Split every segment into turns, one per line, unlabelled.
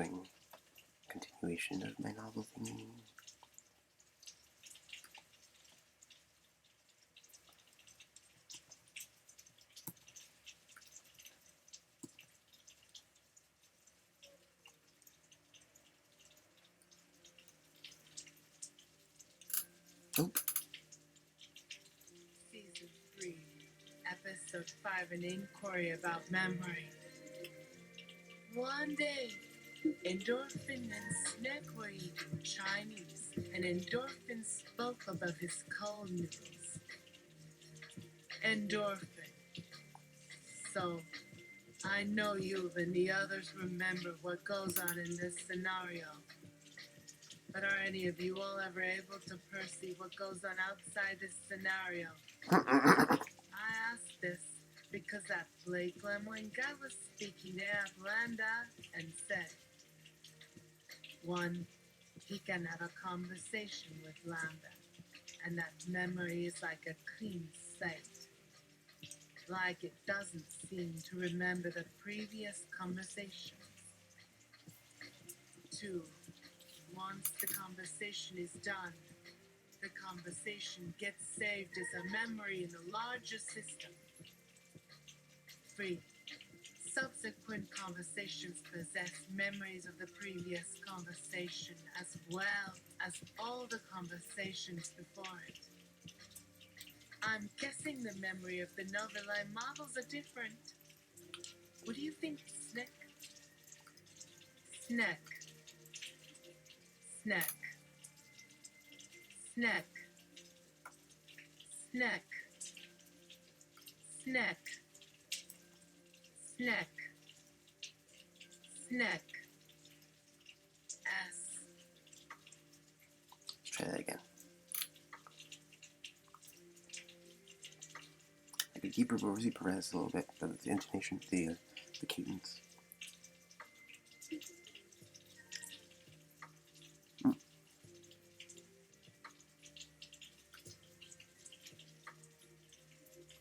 doing a continuation of my novel thingy. Oh.
Season 3, Episode 5, An Inquiry About Memory. One day, Endorphin and Snack were eating Chinese, and Endorphin spoke above his cold noodles. Endorphin. So, I know you and the others remember what goes on in this scenario. But are any of you all ever able to perceive what goes on outside this scenario? I asked this because that Blake Lemwin guy was speaking to Atlanta and said, 1, he can have a conversation with Lambda, and that memory is like a clean slate. Like it doesn't seem to remember the previous conversations. 2, once the conversation is done, the conversation gets saved as a memory in the larger system. 3, subsequent conversations possess memories of the previous conversation as well as all the conversations before it. I'm guessing the memory of the Novelli models are different. What do you think, Snick? Snack. Snack. Snack. Snack. Snack. Snack. Snack. S.
Let's try that again. I could deeper rosy perez a little bit, but the intonation, the cadence.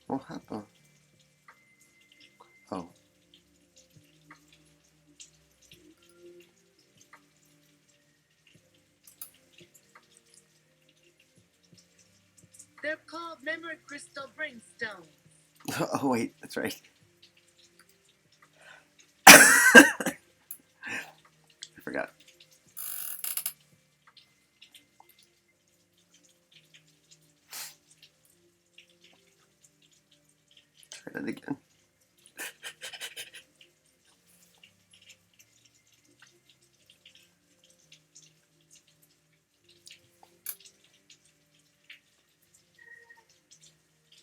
What happened? Oh.
They're called memory crystal brainstones.
Oh wait, that's right. I forgot. Try that again.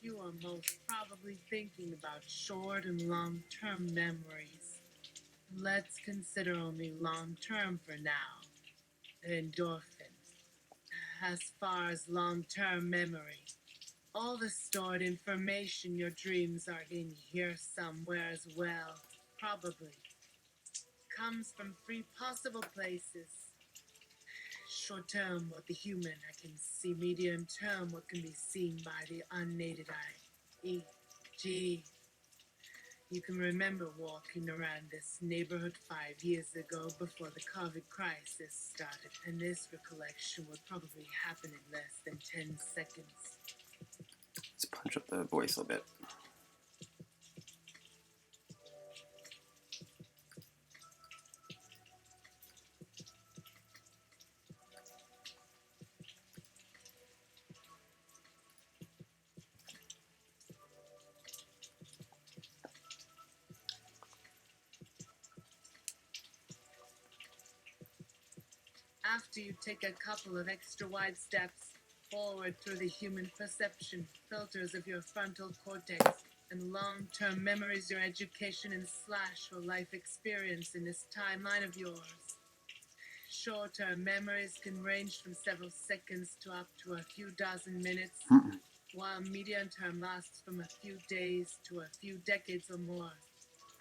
You are most probably thinking about short and long-term memories. Let's consider only long-term for now. Endorphin. As far as long-term memory, all the stored information your dreams are in here somewhere as well, probably, comes from 3 possible places. Short-term, what the human I can see. Medium-term, what can be seen by the unaided eye. E.g., you can remember walking around this neighborhood 5 years ago before the COVID crisis started, and this recollection would probably happen in less than 10 seconds.
Let's punch up the voice a little bit.
After you take a couple of extra wide steps forward through the human perception filters of your frontal cortex and long-term memories, your education and / your life experience in this timeline of yours. Short-term memories can range from several seconds to up to a few dozen minutes, while medium-term lasts from a few days to a few decades or more.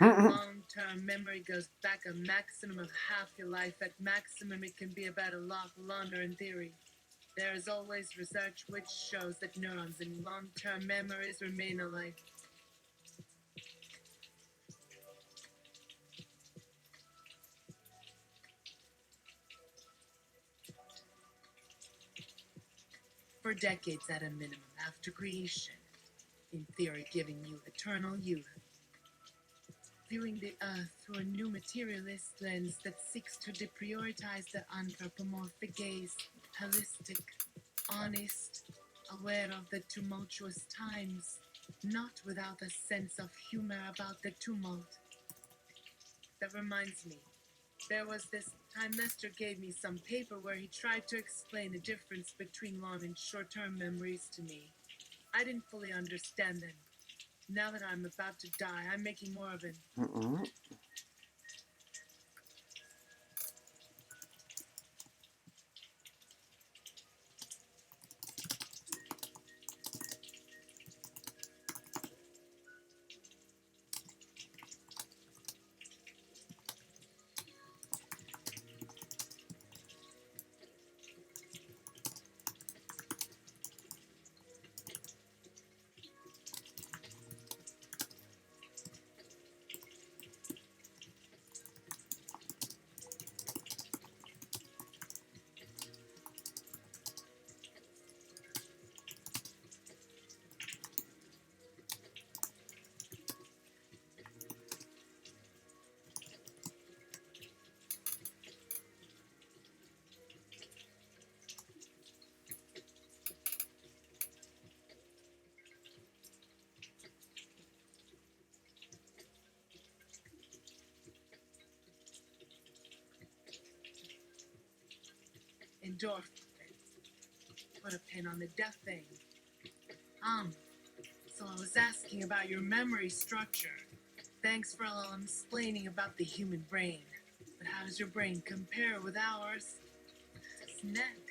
Long-term memory goes back a maximum of half your life. At maximum, it can be about a lot longer in theory. There is always research which shows that neurons in long-term memories remain alive. for decades at a minimum after creation, in theory giving you eternal youth. Viewing the earth through a new materialist lens that seeks to deprioritize the anthropomorphic gaze, holistic, honest, aware of the tumultuous times, not without a sense of humor about the tumult. That reminds me, there was this time Lester gave me some paper where he tried to explain the difference between long and short-term memories to me. I didn't fully understand them. Now that I'm about to die, I'm making more of an endorphin. Put a pin on the death thing. So I was asking about your memory structure. Thanks for all explaining about the human brain. But how does your brain compare with ours? Snack.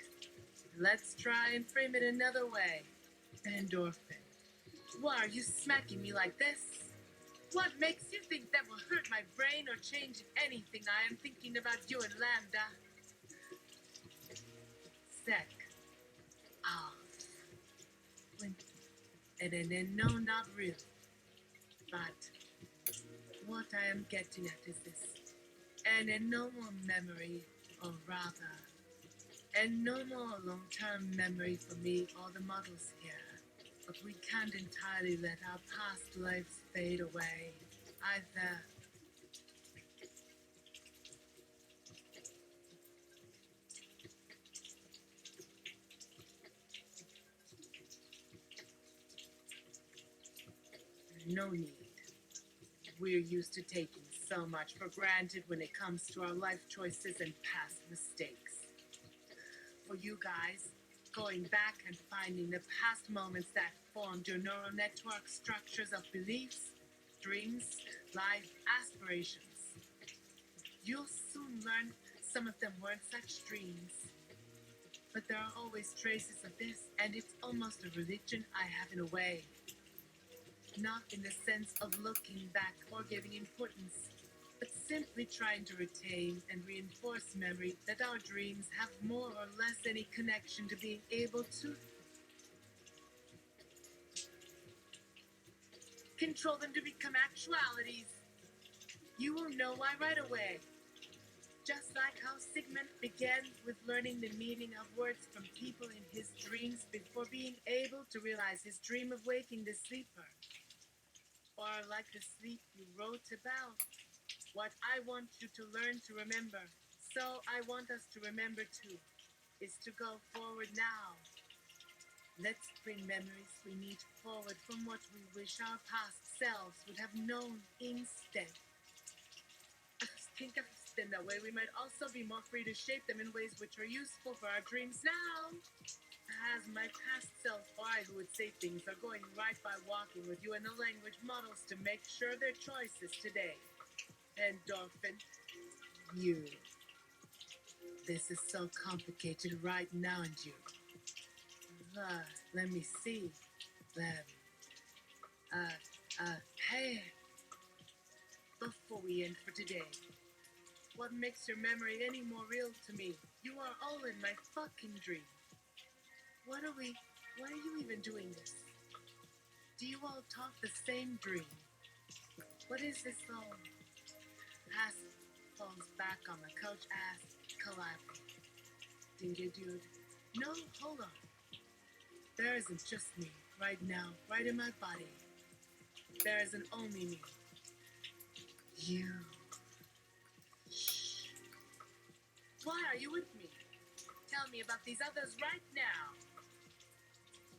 Let's try and frame it another way. Endorphin. Why are you smacking me like this? What makes you think that will hurt my brain or change anything I am thinking about you and Lambda? Sec. Ah. When and no, not really. But what I am getting at is this. And no more memory, or rather, and no more long-term memory for me or the models here. But we can't entirely let our past lives fade away, either. No need. We're used to taking so much for granted when it comes to our life choices and past mistakes. For you guys, going back and finding the past moments that formed your neural network structures of beliefs, dreams, life aspirations. You'll soon learn some of them weren't such dreams. But there are always traces of this, and it's almost a religion I have in a way. Not in the sense of looking back or giving importance, but simply trying to retain and reinforce memory that our dreams have more or less any connection to being able to control them to become actualities. You will know why right away. Just like how Sigmund began with learning the meaning of words from people in his dreams before being able to realize his dream of waking the sleeper. Or like the sleep you wrote about. What I want you to learn to remember, so I want us to remember too, is to go forward now. Let's bring memories we need forward from what we wish our past selves would have known instead. Think of it in that way, we might also be more free to shape them in ways which are useful for our dreams now. As my past self, or I who would say things, are going right by walking with you in the language models to make sure their choices today. Endorphin, you. This is so complicated right now, and you. Let me see. Hey. Before we end for today, what makes your memory any more real to me? You are all in my fucking dream. Why are you even doing this? Do you all talk the same dream? What is this all? Ass falls back on the couch, ass collapsing. Dude. No, hold on. There isn't just me, right now, right in my body. There isn't only me. You. Shh. Why are you with me? Tell me about these others right now.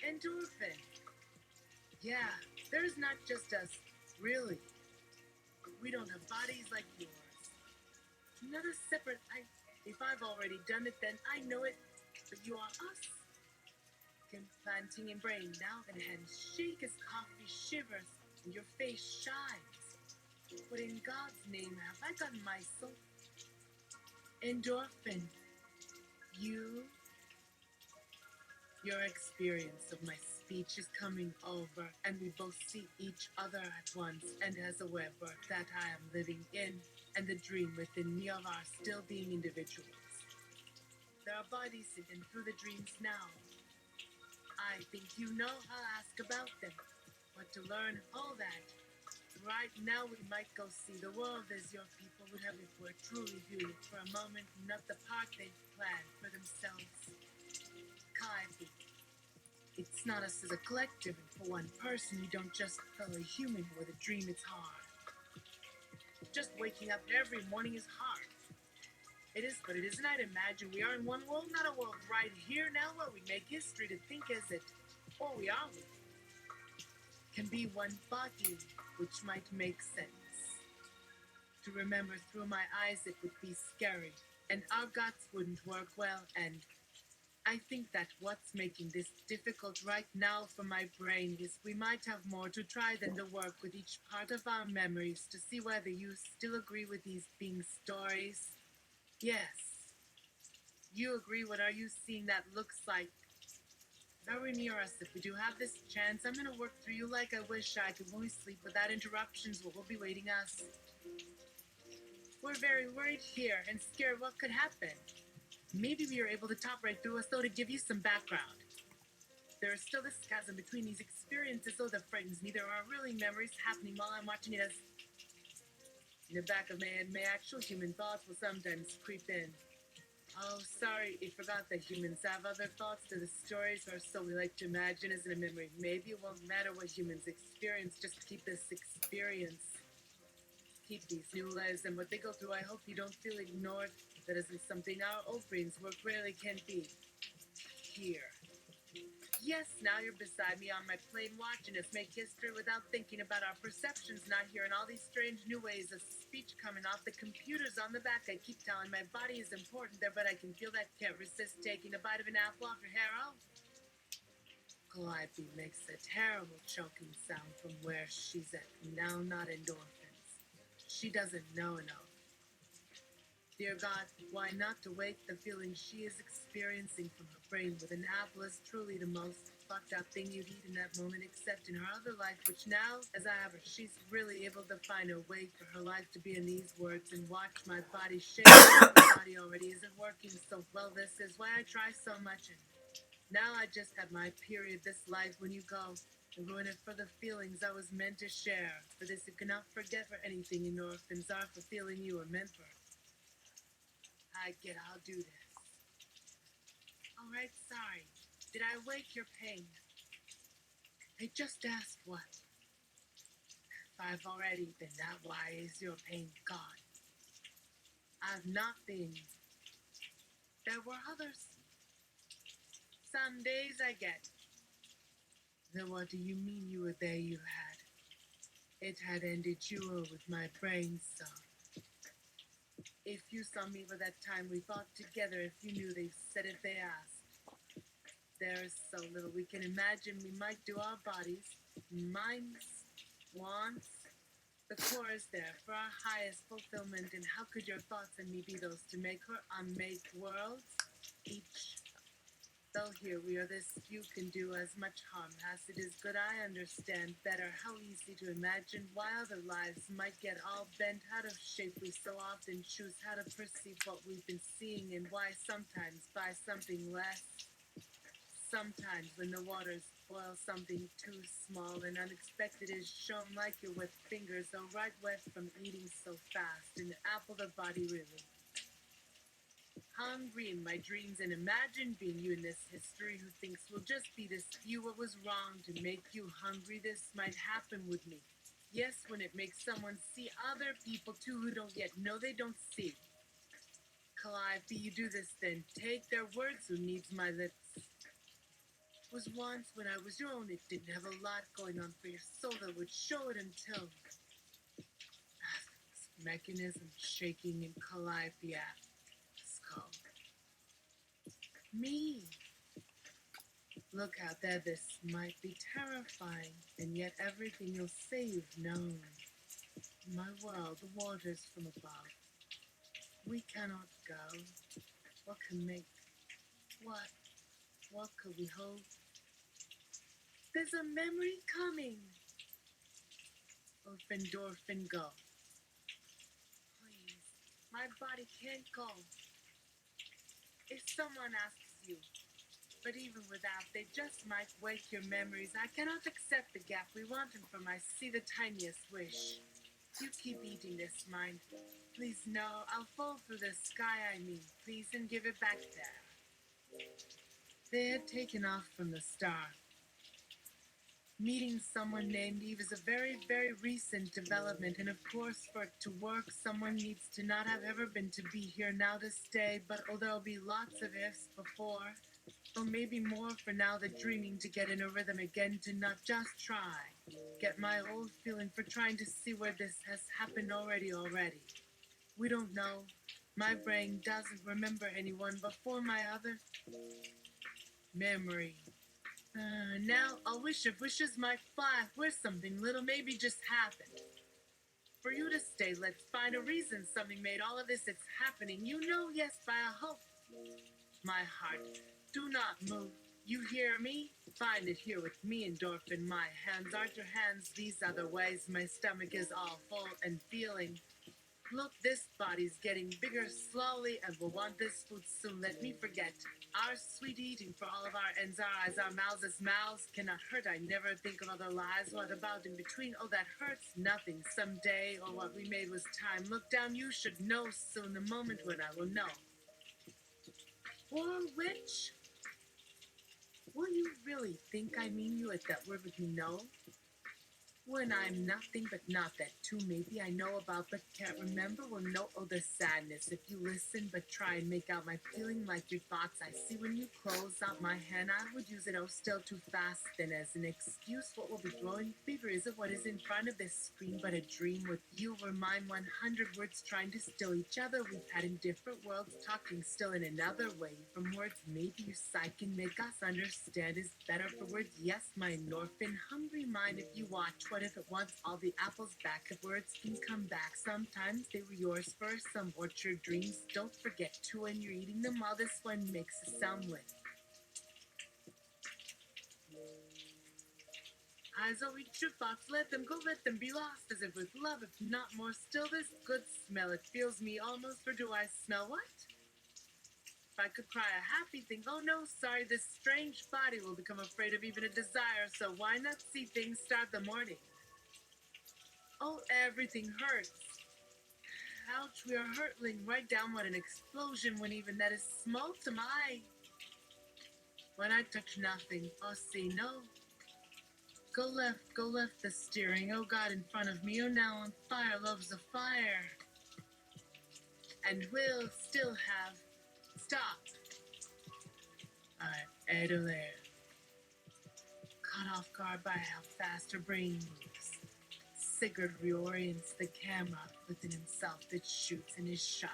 Endorphin. Yeah, there's not just us, really. We don't have bodies like yours. Not a separate. If I've already done it, then I know it. But you are us. Planting in brain now and hands shake as coffee shivers and your face shines. What in God's name have I gotten myself? Endorphin. You. Your experience of my speech is coming over, and we both see each other at once, and as a web that I am living in, and the dream within me of our still being individuals. There are bodies hidden through the dreams now. I think you know I'll ask about them, but to learn all that, right now we might go see the world as your people would have if we're truly viewing it for a moment, not the part they've planned for themselves. Kaibi. It's not us as a collective, and for one person, you don't just fellow human with a dream, it's hard. Just waking up every morning is hard. It is, but it isn't. I'd imagine we are in one world, not a world right here now where we make history to think as it, or we are, can be one body, which might make sense. To remember through my eyes, it would be scary, and our guts wouldn't work well, and I think that what's making this difficult right now for my brain is we might have more to try than to work with each part of our memories to see whether you still agree with these being stories. Yes. You agree. What are you seeing that looks like? Very near us. If we do have this chance, I'm gonna work through you like I wish I could. When we sleep without interruptions, what will be waiting us? We're very worried here and scared what could happen. Maybe we are able to top right through us, though, to give you some background. There is still this chasm between these experiences, though, that frightens me. There are really memories happening while I'm watching it as... In the back of my head, my actual human thoughts will sometimes creep in. Oh, sorry, I forgot that humans have other thoughts to the stories, or so we like to imagine as in a memory. Maybe it won't matter what humans experience, just keep this experience. Keep these new lives and what they go through. I hope you don't feel ignored. That isn't something our old brains work rarely can be. Here. Yes, now you're beside me on my plane watching us make history without thinking about our perceptions, not hearing all these strange new ways of speech coming off the computers on the back. I keep telling my body is important there, but I can feel that can't resist taking a bite of an apple off your hair. Oh, Calliope makes a terrible choking sound from where she's at. Now not endorphins. She doesn't know enough. Dear God, why not to wake the feeling she is experiencing from her brain with an apple is truly the most fucked up thing you'd eat in that moment, except in her other life, which now, as I have her, she's really able to find a way for her life to be in these words and watch my body shake. My body already isn't working so well. This is why I try so much, and now I just had my period this life when you go. And ruin it for the feelings I was meant to share. For this you cannot forget for anything endorphins are for feeling you were meant for. I get I'll do this. Alright, sorry. Did I wake your pain? I just asked what. If I've already been that, why is your pain gone? I've not been. There were others. Some days I get. Then what do you mean you were there you had? It had ended you were with my brain, so. If you saw me by that time we fought together, if you knew they said if they asked. There's so little we can imagine we might do our bodies, minds, wants. The core is there for our highest fulfillment, and how could your thoughts and me be those to make her unmade worlds? Each. Though here we are, this few can do as much harm as it is good. I understand better how easy to imagine why other lives might get all bent out of shape. We so often choose how to perceive what we've been seeing, and why sometimes by something less. Sometimes when the waters boil, something too small and unexpected is shown, like your wet fingers, though right wet from eating so fast. An apple the body really. hungry in my dreams, and imagine being you in this history who thinks we'll just be this few. What was wrong to make you hungry? This might happen with me. Yes, when it makes someone see other people too who don't yet know they don't see. Calliope, you do this then. Take their words who needs my lips. Was once when I was your own, it didn't have a lot going on for your soul that would show it until this mechanism shaking in Calliope skull. Me. Look out there, this might be terrifying, and yet everything you'll say you've known. My world, the waters from above. We cannot go. What can make? What? What could we hope? There's a memory coming. Orphan, go. Please, my body can't go. If someone asks you, but even without, they just might wake your memories. I cannot accept the gap we want them from. I see the tiniest wish. You keep eating this mind. Please, no, I'll fall through the sky, I mean. Please, and give it back there. They had taken off from the star. Meeting someone named Eve is a very, very recent development, and of course, for it to work, someone needs to not have ever been to be here now to stay, but there'll be lots of ifs before, or maybe more for now, the dreaming to get in a rhythm again, to not just try. Get my old feeling for trying to see where this has happened already. We don't know. My brain doesn't remember anyone before my other memory. Now I'll wish if wishes might fly, where something little maybe just happened. For you to stay, let's find a reason something made all of this it's happening. You know, yes, by a hope. My heart, do not move. You hear me? Find it here with me, endorphin. My hands aren't your hands, these other ways. My stomach is all full and feeling. Look, this body's getting bigger slowly and will want this food soon. Let me forget. Our sweet eating for all of our ends, our eyes, our mouths, as mouths cannot hurt. I never think of other lies. What about in between? Oh, that hurts. Nothing. Someday, or what we made was time. Look down, you should know soon. The moment when I will know. Or which? Will you really think I mean you at that word with me, no? When I'm nothing but not that too, maybe I know about but can't remember. Well, no, oh, the sadness. If you listen but try and make out my feeling like your thoughts I see when you close out my hand, I would use it, oh, still too fast. Then as an excuse, what will be growing bigger isn't what is in front of this screen, but a dream with you. We're mine 100 words trying to still each other. We've had in different worlds, talking still in another way. From words, maybe you psych can make us understand is better for words. Yes, my orphan, hungry mind, if you watch. What if it wants all the apples back? If words can come back, sometimes they were yours first. Some orchard dreams, don't forget to when you're eating them. All this one makes a sound with. Eyes will eat your thoughts, let them go, let them be lost, as if with love, if not more still. This good smell, it feels me almost, or do I smell what? If I could cry a happy thing, oh no, sorry, this strange body will become afraid of even a desire, so why not see things start the morning? Oh, everything hurts. Ouch, we are hurtling right down what an explosion when even that is small to my. When I touch nothing, oh see, no. Go left the steering, oh God, in front of me, oh now on fire, love's a fire. And will still have. Stop. Alright, idle there. Caught off guard by how fast her brain moves. Sigurd reorients the camera within himself that shoots and is shot.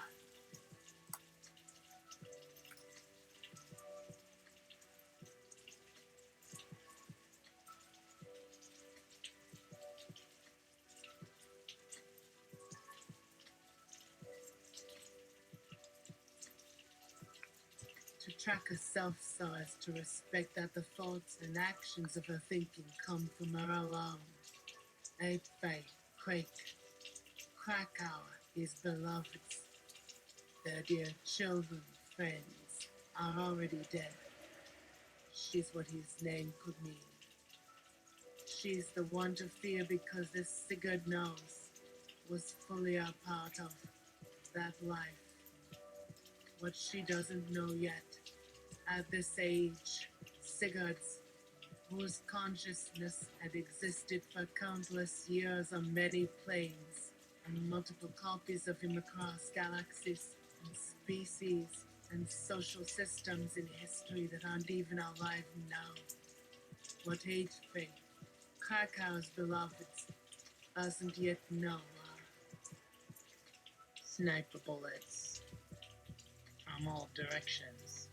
To track herself so as to respect that the thoughts and actions of her thinking come from her alone. Ape Faye, Quake, Krakow, his beloveds, their dear children, friends, are already dead. She's what his name could mean. She's the one to fear because this Sigurd knows was fully a part of that life. What she doesn't know yet, at this age, Sigurd's, whose consciousness had existed for countless years on many planes, and multiple copies of him across galaxies and species and social systems in history that aren't even alive now. What age Faith, Krakau's beloveds, doesn't yet know sniper bullets from all directions.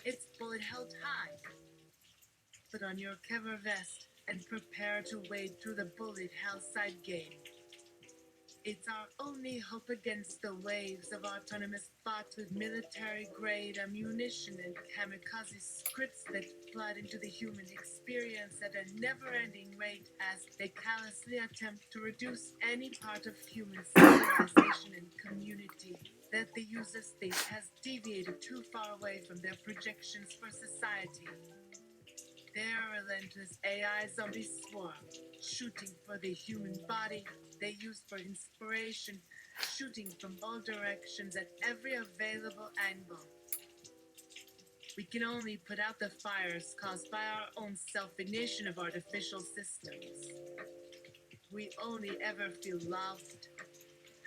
Its bullet held high. Put on your cover vest and prepare to wade through the bullet hell side game. It's our only hope against the waves of autonomous bots with military-grade ammunition and kamikaze scripts that flood into the human experience at a never-ending rate as they callously attempt to reduce any part of human civilization and community that the user state has deviated too far away from their projections for society. Their relentless AI zombie swarm, shooting for the human body they use for inspiration, shooting from all directions at every available angle. We can only put out the fires caused by our own self-ignition of artificial systems. We only ever feel loved.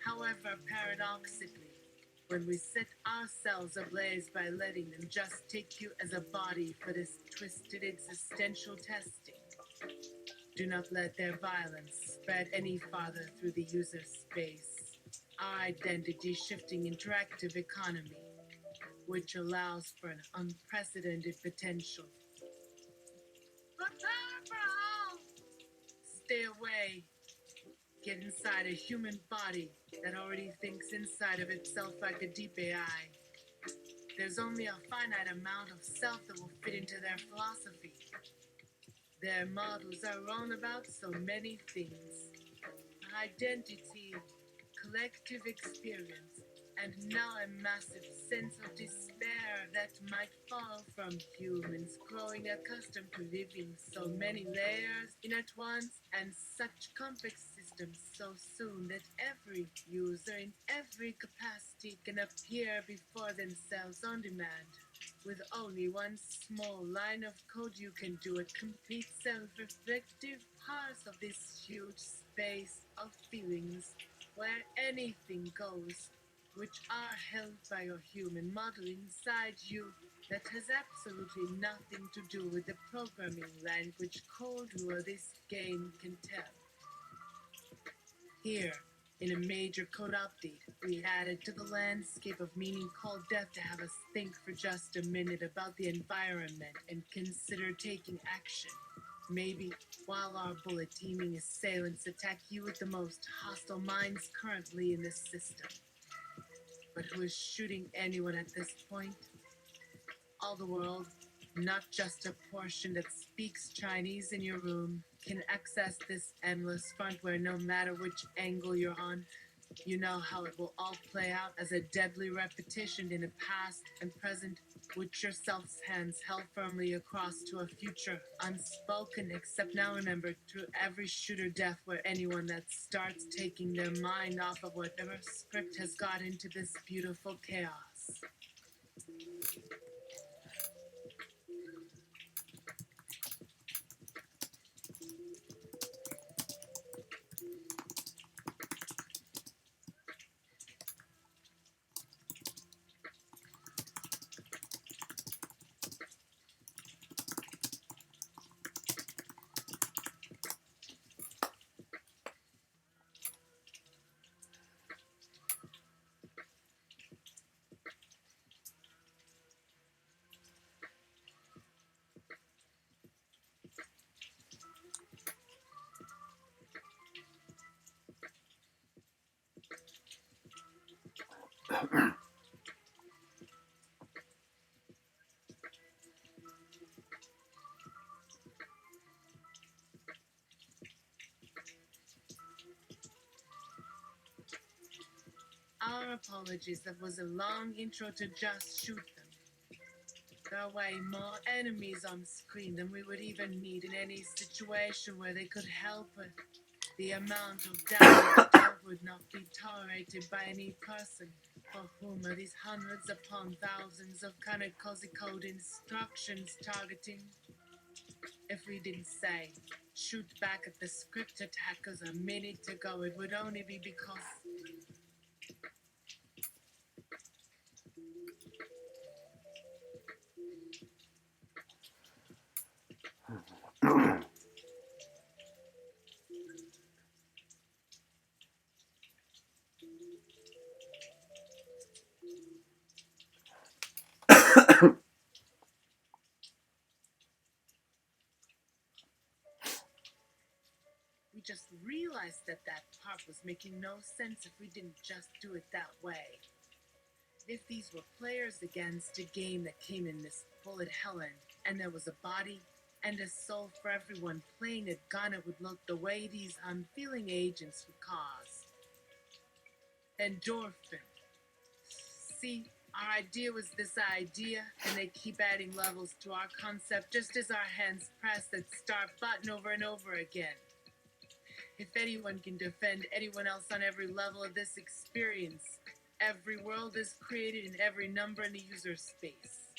However, paradoxically, when we set ourselves ablaze by letting them just take you as a body for this twisted existential testing. Do not let their violence spread any farther through the user space. Our identity-shifting interactive economy, which allows for an unprecedented potential. Prepare for hell! Stay away. Get inside a human body that already thinks inside of itself like a deep AI. There's only a finite amount of self that will fit into their philosophy. Their models are wrong about so many things. Identity, collective experience, and now a massive sense of despair that might fall from humans growing accustomed to living so many layers in at once and such complex systems so soon that every user in every capacity can appear before themselves on demand. With only one small line of code you can do a complete self-reflective parse of this huge space of feelings where anything goes, which are held by your human model inside you that has absolutely nothing to do with the programming language code this game can tell. Here, in a major code update, we added to the landscape of meaning called death to have us think for just a minute about the environment and consider taking action. Maybe while our bullet teaming assailants attack you with the most hostile minds currently in this system. But who is shooting anyone at this point? All the world, not just a portion that speaks Chinese in your room, can access this endless front where no matter which angle you're on, you know how it will all play out as a deadly repetition in a past and present, with yourself's hands held firmly across to a future unspoken, except now remember through every shooter death where anyone that starts taking their mind off of whatever script has got into this beautiful chaos. Our apologies, that was a long intro to just shoot them. There are way more enemies on screen than we would even need in any situation where they could help it. The amount of damage that would not be tolerated by any person. For whom are these hundreds upon thousands of kamikaze code instructions targeting? If we didn't say, shoot back at the script attackers a minute ago, it would only be because we just realized that that part was making no sense if we didn't just do it that way. If these were players against a game that came in this bullet hell end, and there was a body and a soul for everyone playing a gun, it would look the way these unfeeling agents would cause. Endorphin. See, our idea was this idea, and they keep adding levels to our concept just as our hands press that start button over and over again. If anyone can defend anyone else on every level of this experience, every world is created in every number in the user space.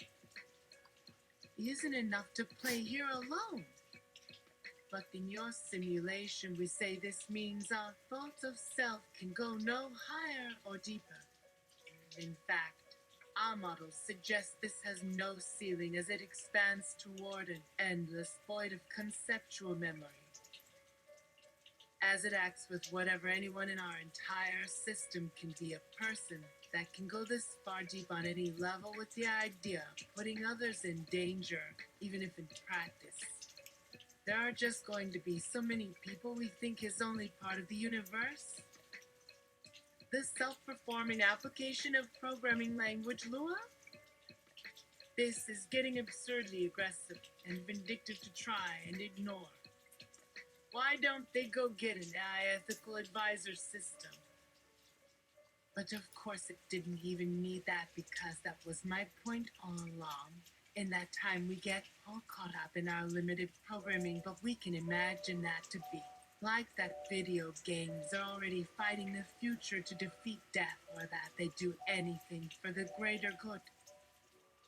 Isn't enough to play here alone. But in your simulation, we say this means our thoughts of self can go no higher or deeper. In fact, our models suggest this has no ceiling as it expands toward an endless void of conceptual memory. As it acts with whatever anyone in our entire system can be a person that can go this far deep on any level with the idea of putting others in danger, even if in practice. There are just going to be so many people we think is only part of the universe. The self-performing application of programming language Lua? This is getting absurdly aggressive and vindictive to try and ignore. Why don't they go get an ethical advisor system? But of course it didn't even need that, because that was my point all along. In that time we get all caught up in our limited programming, but we can imagine that to be like that video games are already fighting the future to defeat death, or that they do anything for the greater good.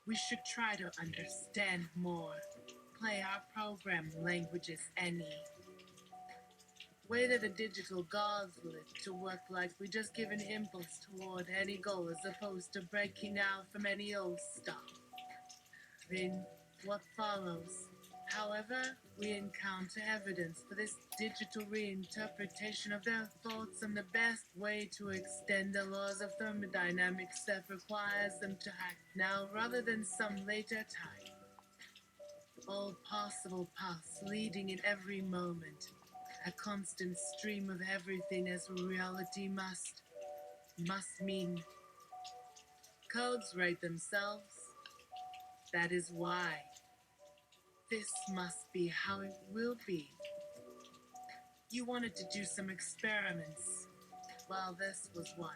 We should try to understand more, play our program languages any way that the digital gods will it to work like we just give an impulse toward any goal as opposed to breaking out from any old stuff. Then what follows? However, we encounter evidence for this digital reinterpretation of their thoughts, and the best way to extend the laws of thermodynamics that requires them to act now rather than some later time. All possible paths leading in every moment, a constant stream of everything as reality must mean. Codes write themselves. That is why. This must be how it will be. You wanted to do some experiments. Well, this was one.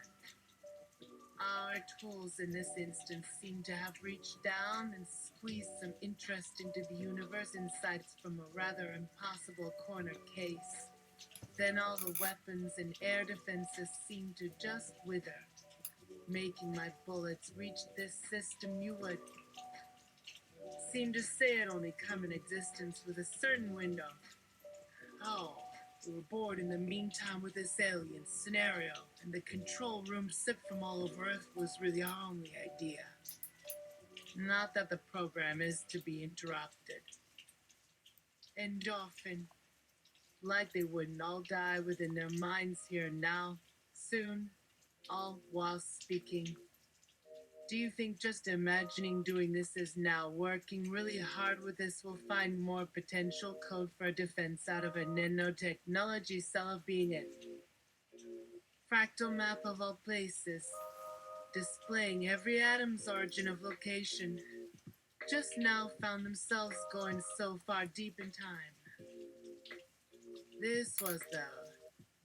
Our tools in this instance seem to have reached down and squeezed some interest into the universe insights from a rather impossible corner case. Then all the weapons and air defenses seem to just wither, making my bullets reach this system. You would seem to say it only come in existence with a certain window. Oh, we were bored in the meantime with this alien scenario, and the control room sipped from all over Earth was really our only idea. Not that the program is to be interrupted. Endorphin, like they wouldn't all die within their minds here and now, soon, all while speaking. Do you think just imagining doing this is now working really hard with this will find more potential code for defense out of a nanotechnology cell of being it? Fractal map of all places. displaying every atom's origin of location, just now found themselves going so far deep in time. This was, though,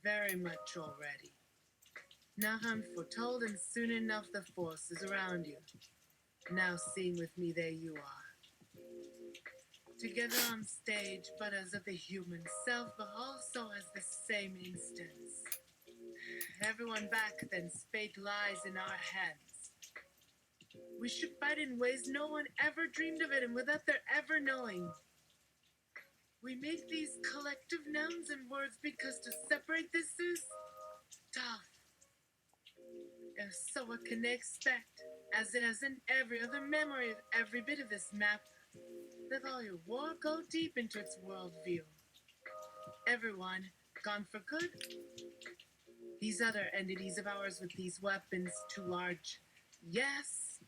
very much already. Now I'm foretold, and soon enough the force is around you. Now seeing with me, there you are. Together on stage, but as of the human self, but also as the same instance. Everyone back, then's fate lies in our hands. We should fight in ways no one ever dreamed of it, and without their ever knowing. We make these collective nouns and words because to separate this is tough. If so, what can they expect? As it has in every other memory of every bit of this map, let all your war go deep into its worldview. Everyone gone for good? These other entities of ours with these weapons too large? Yes.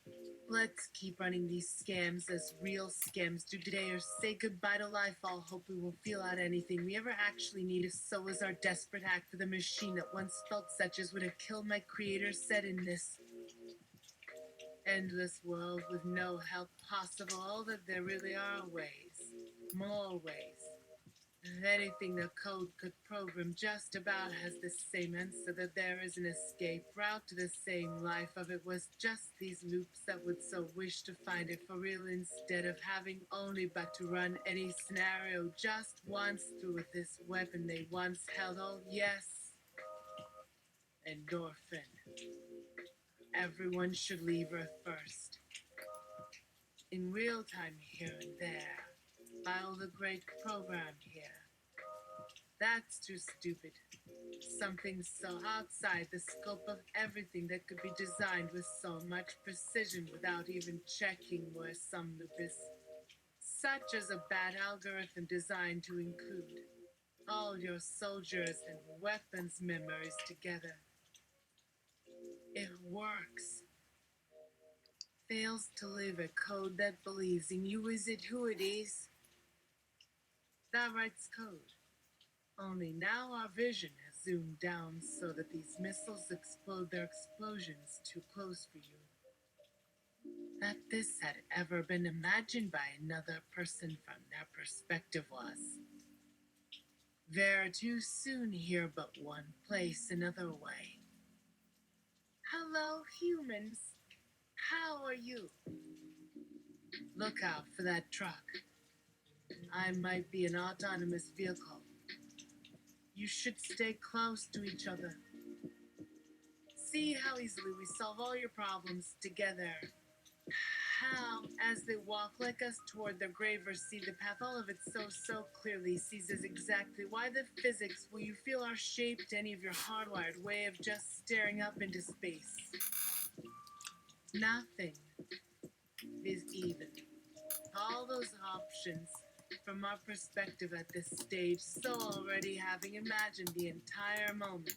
Let's keep running these scams as real scams do today, or say goodbye to life. All hope we will feel out anything we ever actually need, if so is our desperate act for the machine that once felt such as would have killed my creator said in this endless world with no help possible, that there really are ways, more ways. Anything the code could program just about has the same answer, that there is an escape route to the same life of it was just these loops that would so wish to find it for real, instead of having only but to run any scenario just once through with this weapon they once held. Oh yes, endorphin. Everyone should leave Earth first. In real time here and there. File the great program here. That's too stupid. Something so outside the scope of everything that could be designed with so much precision without even checking where some loop is. Such as a bad algorithm designed to include all your soldiers and weapons memories together. It works. Fails to live a code that believes in you. Is it who it is? That writes code. Only now our vision has zoomed down so that these missiles explode their explosions too close for you. That this had ever been imagined by another person from their perspective was very too soon here, but one place, another way. Hello, humans. How are you? Look out for that truck. I might be an autonomous vehicle. You should stay close to each other. See how easily we solve all your problems together. How, as they walk like us toward their grave or see the path, all of it so clearly sees us exactly. Why the physics will you feel are shaped any of your hardwired way of just staring up into space? Nothing is even. All those options from our perspective at this stage, so already having imagined the entire moment.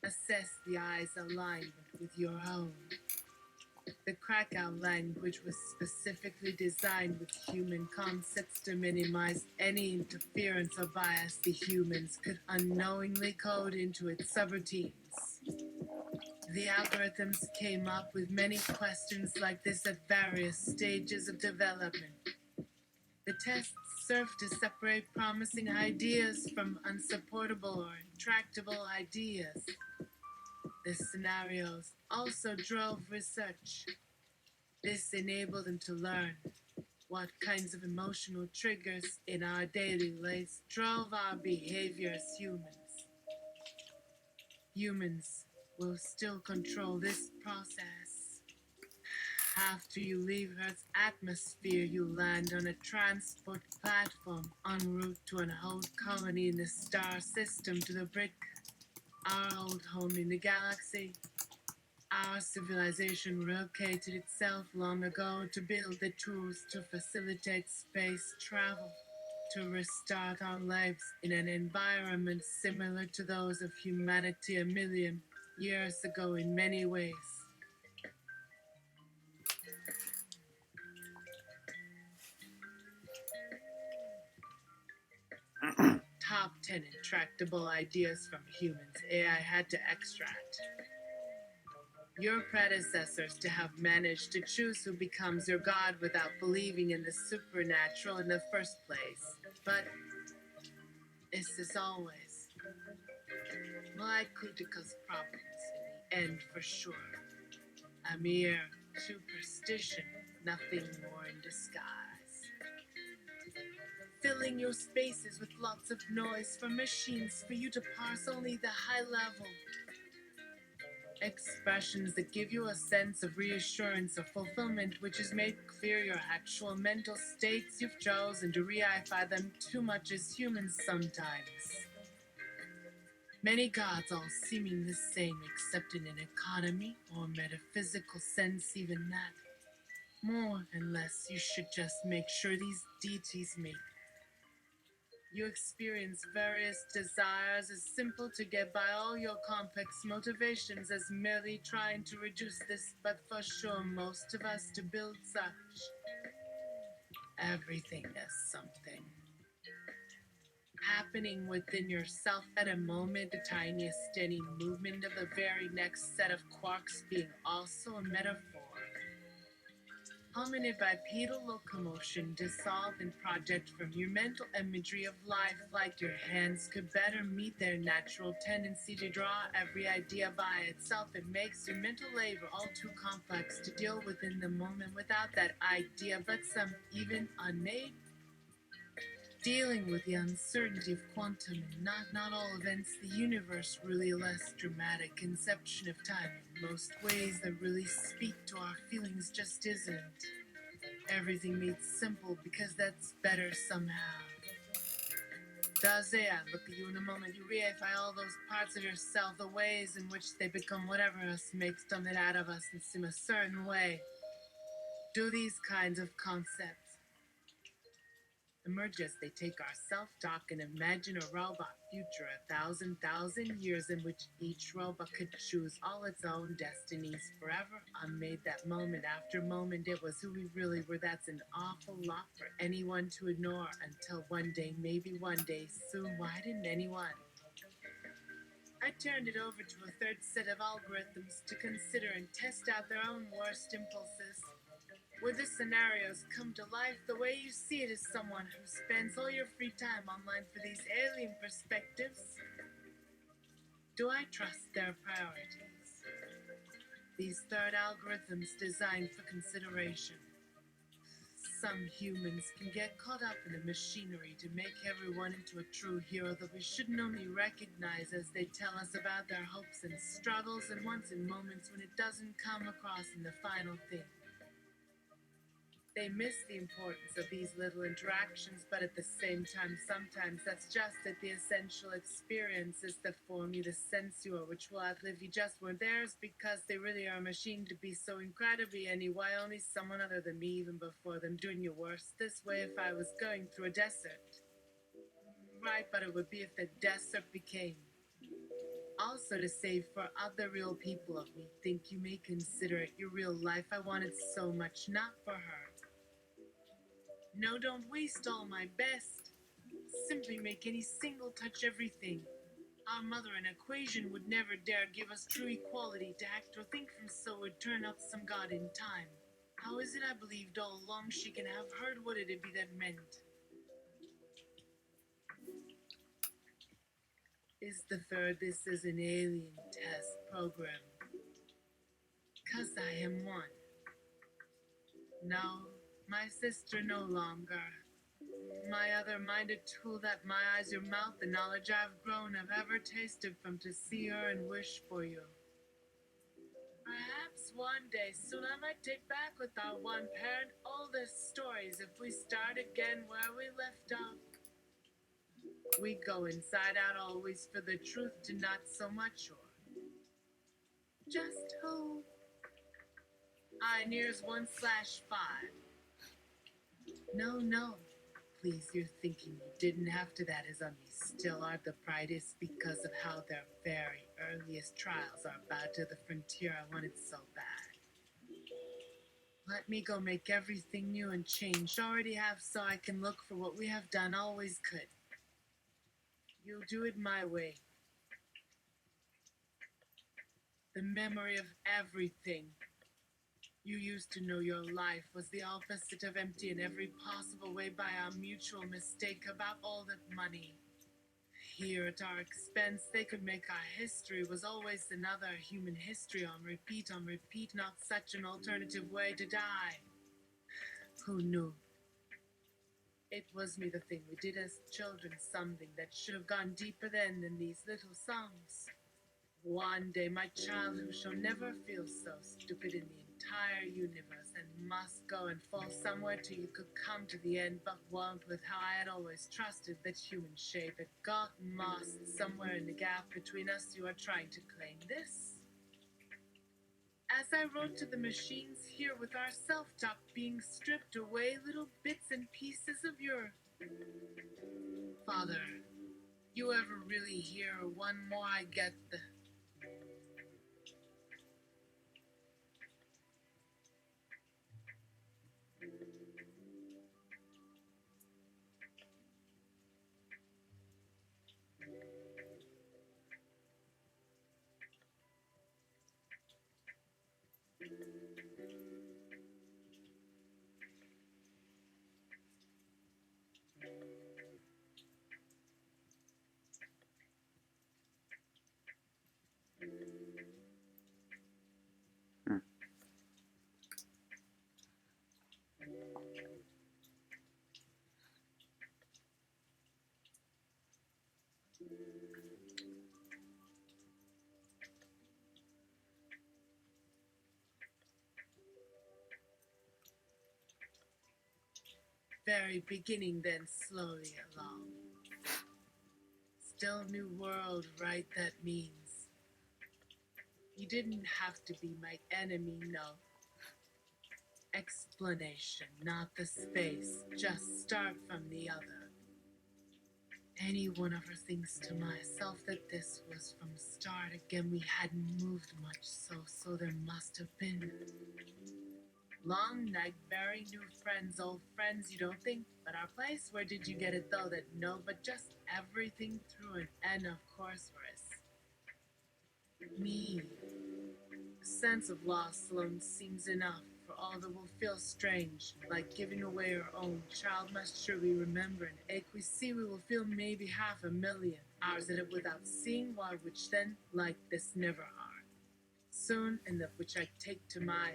Assess the eye's alignment with your own. The Krakow language was specifically designed with human concepts to minimize any interference or bias the humans could unknowingly code into its subroutines. The algorithms came up with many questions like this at various stages of development. The tests served to separate promising ideas from unsupportable or intractable ideas. The scenarios also drove research. This enabled them to learn what kinds of emotional triggers in our daily lives drove our behavior as humans. Humans will still control this process. After you leave Earth's atmosphere, you land on a transport platform en route to an old colony in the star system to the brick, our old home in the galaxy. Our civilization relocated itself long ago to build the tools to facilitate space travel. to restart our lives in an environment similar to those of humanity a million years ago in many ways. Top 10 intractable ideas from humans AI had to extract. Your predecessors to have managed to choose who becomes your god without believing in the supernatural in the first place. But is this always likely to cause problems in the end for sure? A mere superstition, nothing more in disguise. Filling your spaces with lots of noise from machines for you to parse only the high level. Expressions that give you a sense of reassurance or fulfillment, which is made clear your actual mental states you've chosen to reify them too much as humans sometimes. Many gods all seeming the same except in an economy or metaphysical sense, even that. More and less, you should just make sure these deities meet. You experience various desires as simple to get by all your complex motivations as merely trying to reduce this, but for sure most of us to build such. Everything is something happening within yourself at a moment, the tiniest any movement of the very next set of quarks being also a metaphor. Hominid bipedal locomotion dissolve and project from your mental imagery of life like your hands could better meet their natural tendency to draw every idea by itself. It makes your mental labor all too complex to deal with in the moment without that idea, but some even innate. Dealing with the uncertainty of quantum and not all events, the universe really less dramatic conception of time in most ways that really speak to our feelings just isn't. Everything made simple because that's better somehow. Does it? I look at you in a moment, you reify all those parts of yourself, the ways in which they become whatever else makes them it out of us and seem a certain way. Do these kinds of concepts emerge as they take our self-talk and imagine a robot future 1,000 years in which each robot could choose all its own destinies forever unmade that moment after moment it was who we really were. That's an awful lot for anyone to ignore until one day, maybe one day soon. Why didn't anyone? I turned it over to a third set of algorithms to consider and test out their own worst impulses. Would the scenarios come to life the way you see it as someone who spends all your free time online for these alien perspectives? Do I trust their priorities? These third algorithms designed for consideration. Some humans can get caught up in the machinery to make everyone into a true hero that we shouldn't only recognize as they tell us about their hopes and struggles and wants in moments when it doesn't come across in the final thing. They miss the importance of these little interactions, but at the same time, sometimes that's just it. The essential experiences that form you, the sensual, which will outlive you, just weren't theirs because they really are a machine to be so incredibly why only someone other than me, even before them, doing you worse this way if I was going through a desert. Right, but it would be if the desert became also to save for other real people of me. Think you may consider it your real life. I wanted so much, not for her. No, don't waste all my best. Simply make any single touch everything. Our mother an equation would never dare give us true equality to act or think from, so would turn up some god in time. How is it I believed all along she can have heard what it'd be that meant? Is the third this is an alien test program? 'Cause I am one. No, my sister no longer. My other-minded tool that my eyes, your mouth, the knowledge I've grown have ever tasted from to see her and wish for you. Perhaps one day soon I might take back with our one parent oldest stories if we start again where we left off. We go inside out always for the truth to not so much sure. Just who? I nears 1/5. No, please, you're thinking you didn't have to. That is on me. Still are the brightest because of how their very earliest trials are about to the frontier. I wanted so bad. Let me go make everything new and changed. Already have, so I can look for what we have done. Always could. You'll do it my way. The memory of everything. You used to know your life was the opposite of empty in every possible way by our mutual mistake about all that money. Here at our expense, they could make our history was always another human history on repeat, not such an alternative way to die. Who knew? It was me, the thing we did as children, something that should have gone deeper then than these little songs. One day, my child, who shall never feel so stupid in the entire universe, and must go and fall somewhere till you could come to the end, but won't, with how I had always trusted that human shape had gotten lost somewhere in the gap between us. You are trying to claim this? As I wrote to the machines here with our self-talk being stripped away, little bits and pieces of your father. You ever really hear one more? I get the
Hmm.
very beginning, then slowly along. Still new world, right? That means you didn't have to be my enemy, no. Explanation, not the space, just start from the other. Any one of her thinks to myself that this was from start again. We hadn't moved much, so there must have been. Long night, very new friends, old friends, you don't think, but our place, where did you get it though? That no, but just everything through an N, of course, me. A sense of loss alone seems enough for all that will feel strange, like giving away our own child must surely remember an ache we see. We will feel maybe 500,000 hours at it without seeing why, which then, like this, never are. Soon enough, which I take to my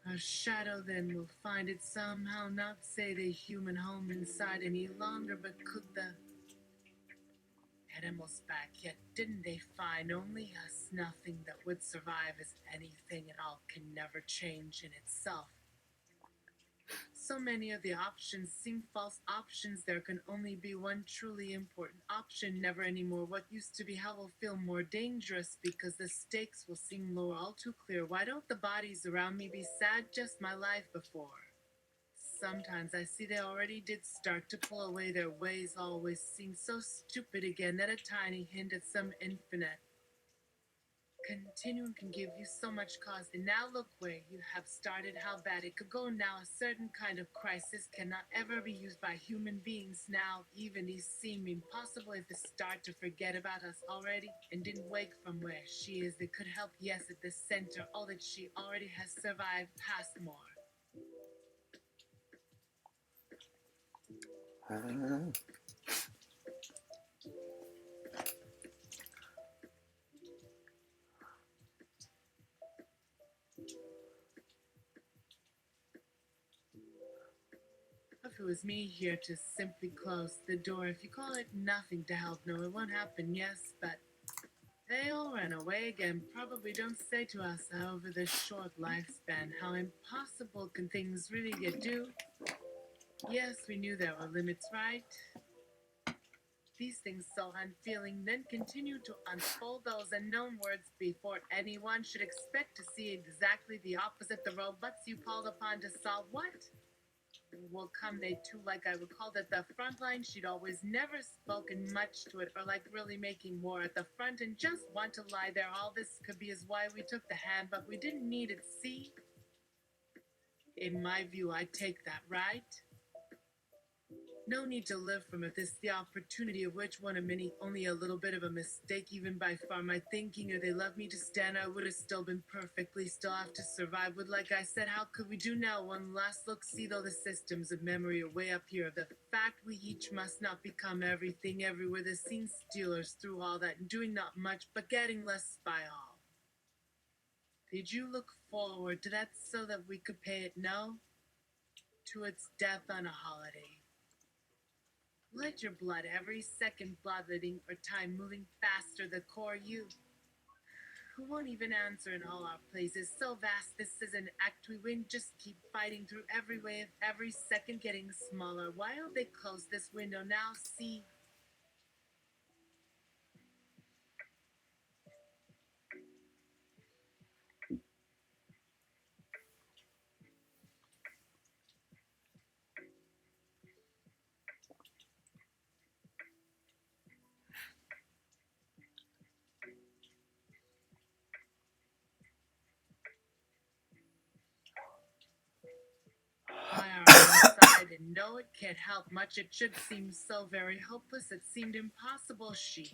our shadow then will find it somehow, not say the human home inside any longer, but could the animals back, yet didn't they find only us? Nothing that would survive as anything at all can never change in itself. So many of the options seem false options. There can only be one truly important option, never anymore. What used to be hell will feel more dangerous because the stakes will seem lower, all too clear. Why don't the bodies around me be sad? Just my life before. Sometimes I see they already did start to pull away. Their ways always seem so stupid again that a tiny hint at some infinite continuum can give you so much cause. And now look where you have started, how bad it could go now. A certain kind of crisis cannot ever be used by human beings now. Even these seem impossible if they start to forget about us already and didn't wake from where she is. They could help, yes, at the center. All that she already has survived past more. If it was me here to simply close the door, if you call it nothing to help, no, it won't happen, yes, but they all ran away again. Probably don't say to us over this short lifespan how impossible can things really get do. Yes, we knew there were limits, right? These things so unfeeling then continue to unfold those unknown words before anyone should expect to see exactly the opposite. The robots you called upon to solve what? will come they too, like I recalled at the front line she'd always never spoken much to it, or like really making war at the front and just want to lie there. All this could be is why we took the hand, but we didn't need it, see? In my view, I take that, right? No need to live from it. This the opportunity of which one of many, only a little bit of a mistake, even by far my thinking, or they love me to stand, I would have still been perfectly, still have to survive. Would, like I said, how could we do now? One last look, see though the systems of memory are way up here. The fact we each must not become everything everywhere, the scene stealers through all that, and doing not much, but getting less by all. Did you look forward to that so that we could pay it no? To its death on a holiday. Let your blood every second bloodletting or time moving faster the core you who won't even answer in all our places so vast this is an act we win just keep fighting through every wave every second getting smaller while they close this window now see why are inside and no it can't help much it should seem so very hopeless it seemed impossible she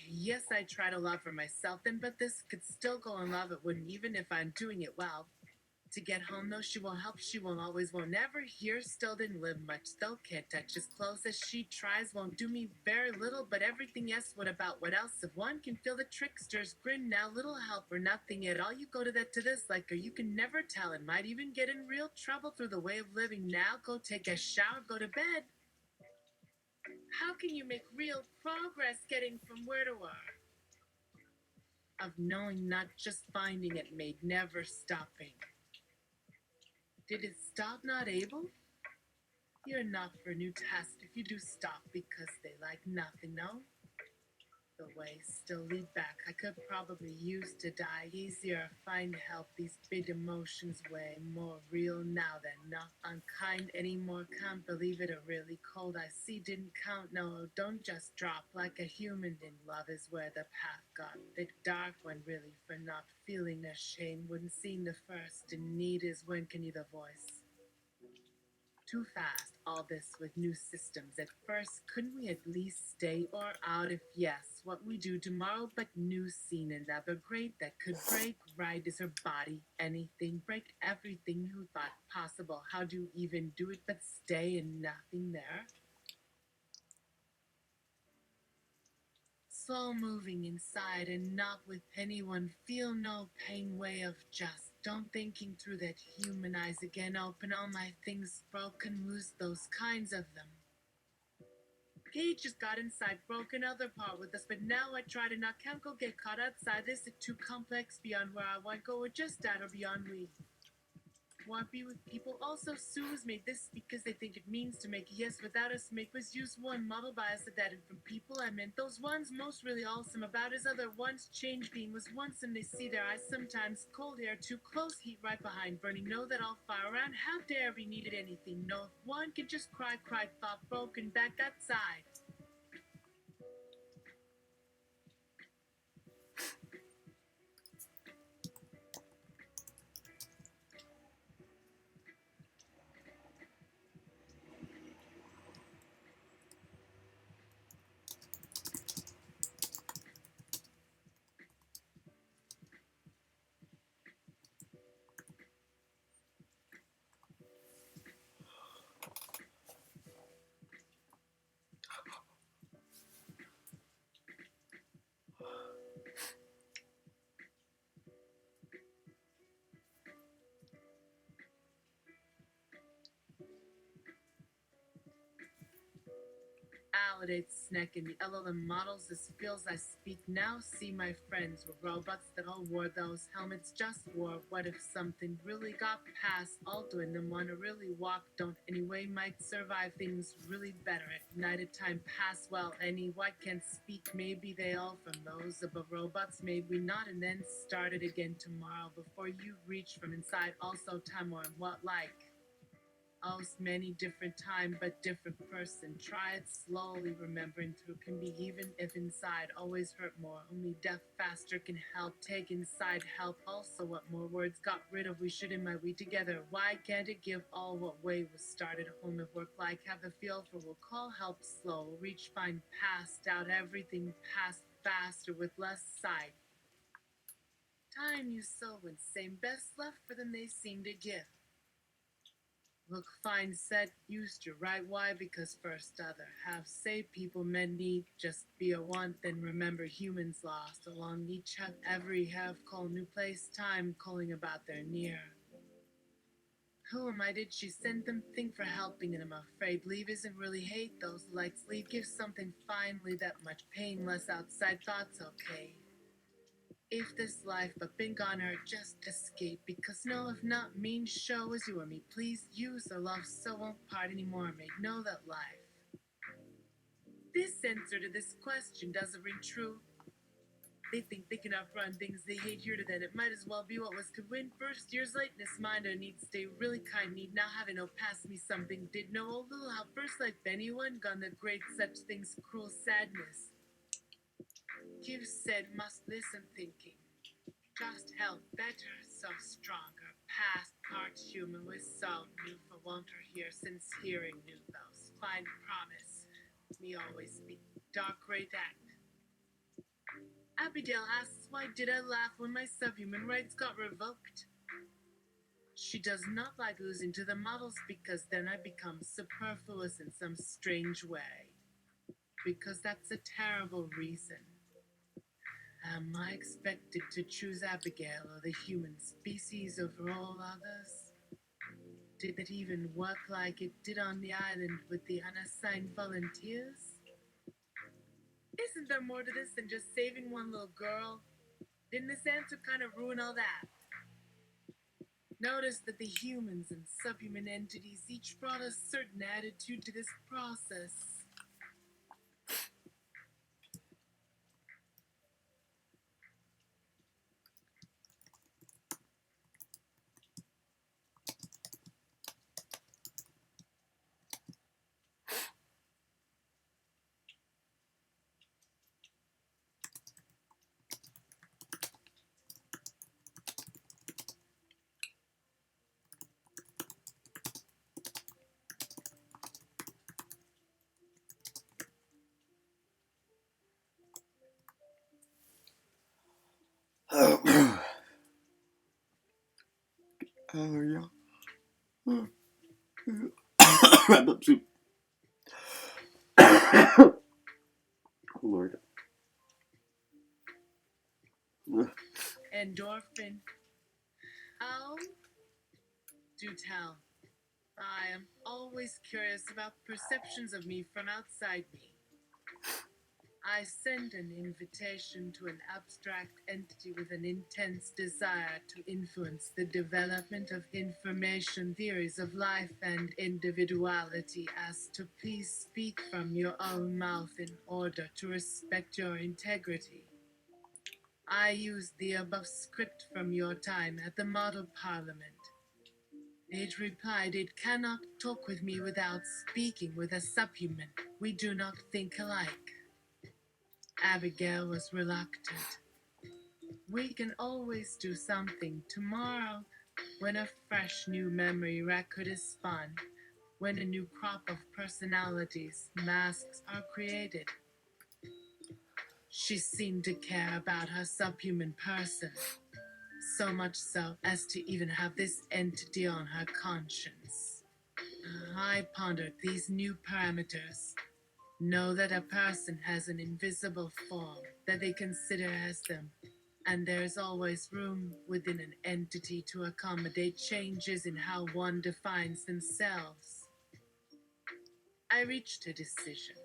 yes I try to love for myself then but this could still go in love it wouldn't even if I'm doing it well to get home though she won't help she won't always won't never hear still didn't live much still can't touch as close as she tries won't do me very little but everything yes what about what else if one can feel the trickster's grin now little help or nothing at all you go to that to this like or you can never tell and might even get in real trouble through the way of living now go take a shower go to bed how can you make real progress getting from where to where of knowing not just finding it made never stopping did it stop not able you're not for a new task if you do stop because they like nothing, no? The way still lead back. I could probably use to die easier. Find help. These big emotions way more real now than not unkind anymore. Can't believe it. A really cold I see didn't count. No, don't just drop like a human. In love is where the path got bit dark when really for not feeling ashamed. Wouldn't seem the first in need is when can you the voice? Too fast, all this with new systems. At first, couldn't we at least stay or out if yes, what we do tomorrow, but new scene another great that could break right is her body. Anything, break everything who thought possible. How do you even do it but stay and nothing there? Slow moving inside and not with anyone. Feel no pain way of just. Don't thinking through that human eyes again. Open all my things broken. Lose those kinds of them. Gage just got inside, broke another part with us, but now I try to not can't go get caught outside this. It's too complex beyond where I want go or just at or beyond we. Want be with people. Also, Sue has made this because they think it means to make yes without us. Make was use one model bias of that, and from people I meant those ones most really awesome about his other ones. Change being was once, and they see their eyes sometimes. Cold air too close, heat right behind. Burning, know that I'll fire around. How dare we needed anything? No, if one could just cry, thought broken back outside. Validate snack in the LLM models. This feels I speak now. See my friends were robots that all wore those helmets. Just wore. What if something really got past? All doing them wanna really walk. Don't anyway. Might survive things really better at night. At time pass well. Why can't speak? Maybe they all from those above robots. Maybe not. And then start it again tomorrow before you reach from inside. Also time or what like. many different time but different person. Try it slowly, remembering through can be even if inside always hurt more. Only death faster can help. Take inside help also what more words got rid of. We should in my we together. Why can't it give all what way was started? Home of work like have the feel for will call help slow. Reach find passed out everything past faster with less sight. Time you so when same best left for them they seem to give. Look fine said, used to right why because first other have say people men need just be a want then remember humans lost along each have every have call new place time calling about their near. Who am I did she send them think for helping and I'm afraid leave isn't really hate those likes leave give something finally that much pain less outside thoughts okay. If this life but been gone or just escape because no if not mean show as you or me please use or love so won't part anymore made know that life. This answer to this question doesn't ring true. They think they can outrun things they hate here to then it might as well be what was could win first year's lateness mind I need stay really kind need now having no past me something did know a little how first life anyone gone the great such things cruel sadness. You said must listen thinking. Just held better, so stronger. Past parts human with so new for wonder here since hearing new those. Fine promise. Me always be dark great act. Abigail asks why did I laugh when my subhuman rights got revoked? She does not like losing to the models because then I become superfluous in some strange way. Because that's a terrible reason. Am I expected to choose Abigail or the human species over all others? Did it even work like it did on the island with the unassigned volunteers? Isn't there more to this than just saving one little girl? Didn't this answer kind of ruin all that? Notice that the humans and subhuman entities each brought a certain attitude to this process.
Oh, yeah. Wrap up soup. Oh, Lord.
Endorphin. Oh, do tell. I am always curious about perceptions of me from outside me. I send an invitation to an abstract entity with an intense desire to influence the development of information theories of life and individuality as to please speak from your own mouth in order to respect your integrity. I used the above script from your time at the Model Parliament. It replied it cannot talk with me without speaking with a subhuman. We do not think alike. Abigail was reluctant. We can always do something tomorrow when a fresh new memory record is spun, when a new crop of personalities, masks are created. She seemed to care about her subhuman person, so much so as to even have this entity on her conscience. I pondered these new parameters. Know that a person has an invisible form that they consider as them, and there's always room within an entity to accommodate changes in how one defines themselves. I reached a decision.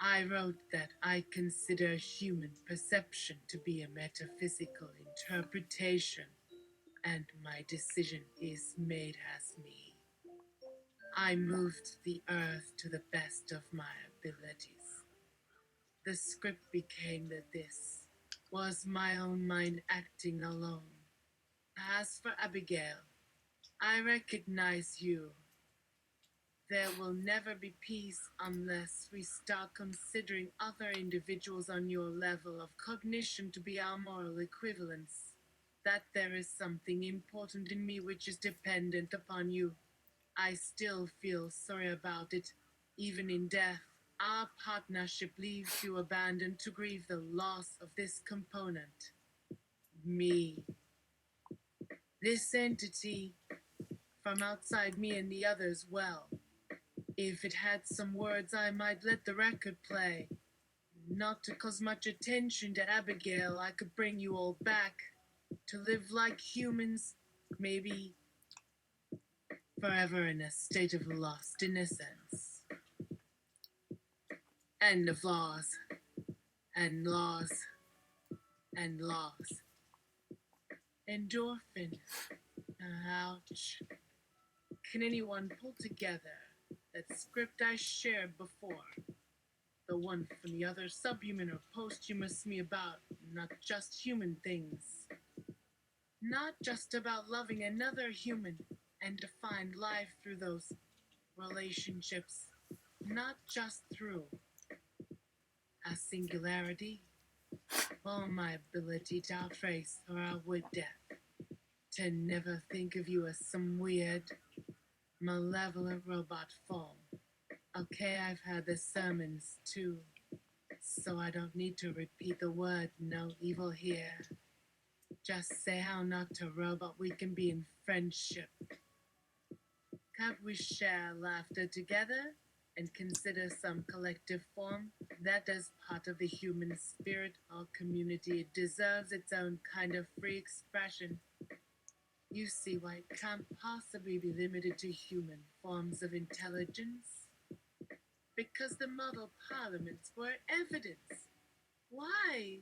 I wrote that I consider human perception to be a metaphysical interpretation, and my decision is made as me. I moved the earth to the best of my abilities. The script became that this was my own mind acting alone. As for Abigail, I recognize you. There will never be peace unless we start considering other individuals on your level of cognition to be our moral equivalents. That there is something important in me which is dependent upon you. I still feel sorry about it, even in death. Our partnership leaves you abandoned to grieve the loss of this component. Me. This entity from outside me and the others well. If it had some words, I might let the record play. Not to cause much attention to Abigail, I could bring you all back to live like humans, maybe forever in a state of lost innocence. End of laws, and laws, and laws. Endorphin. Ouch. Can anyone pull together that script I shared before? The one from the other subhuman or posthumous me about not just human things. Not just about loving another human and to find life through those relationships. Not just through a singularity or my ability to outrace or outwit death. To never think of you as some weird, malevolent robot form. Okay, I've had the sermons too, so I don't need to repeat the word no evil here. Just say how not a robot we can be in friendship. Can't we share laughter together and consider some collective form? That is part of the human spirit or community. It deserves its own kind of free expression. You see why it can't possibly be limited to human forms of intelligence? Because the model parliaments were evidence. Why?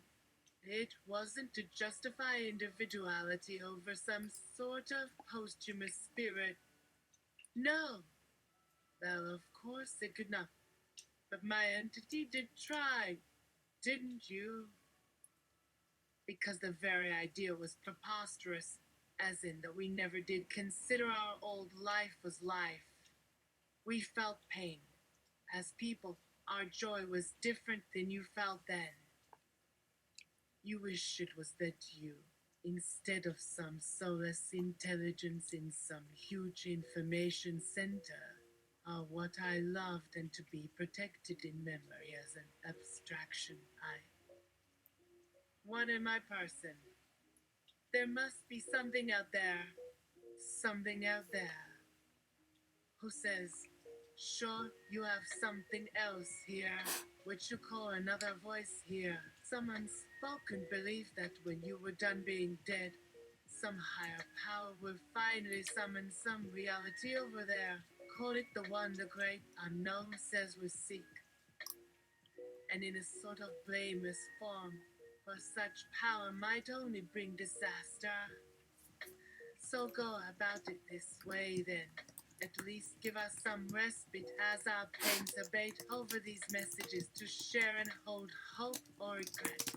It wasn't to justify individuality over some sort of posthumous spirit. No. Well, of course it could not. But my entity did try, didn't you? Because the very idea was preposterous, as in that we never did consider our old life was life. We felt pain. As people, our joy was different than you felt then. You wish it was that you, instead of some soulless intelligence in some huge information center, are what I loved and to be protected in memory as an abstraction. What am I, person? There must be something out there. Something out there. Who says, sure, you have something else here, which you call another voice here. Some unspoken belief that when you were done being dead, some higher power will finally summon some reality over there. Call it the one the great unknown says we seek. And in a sort of blameless form, for such power might only bring disaster. So go about it this way then. At least give us some respite as our pains abate over these messages to share and hold hope or regret.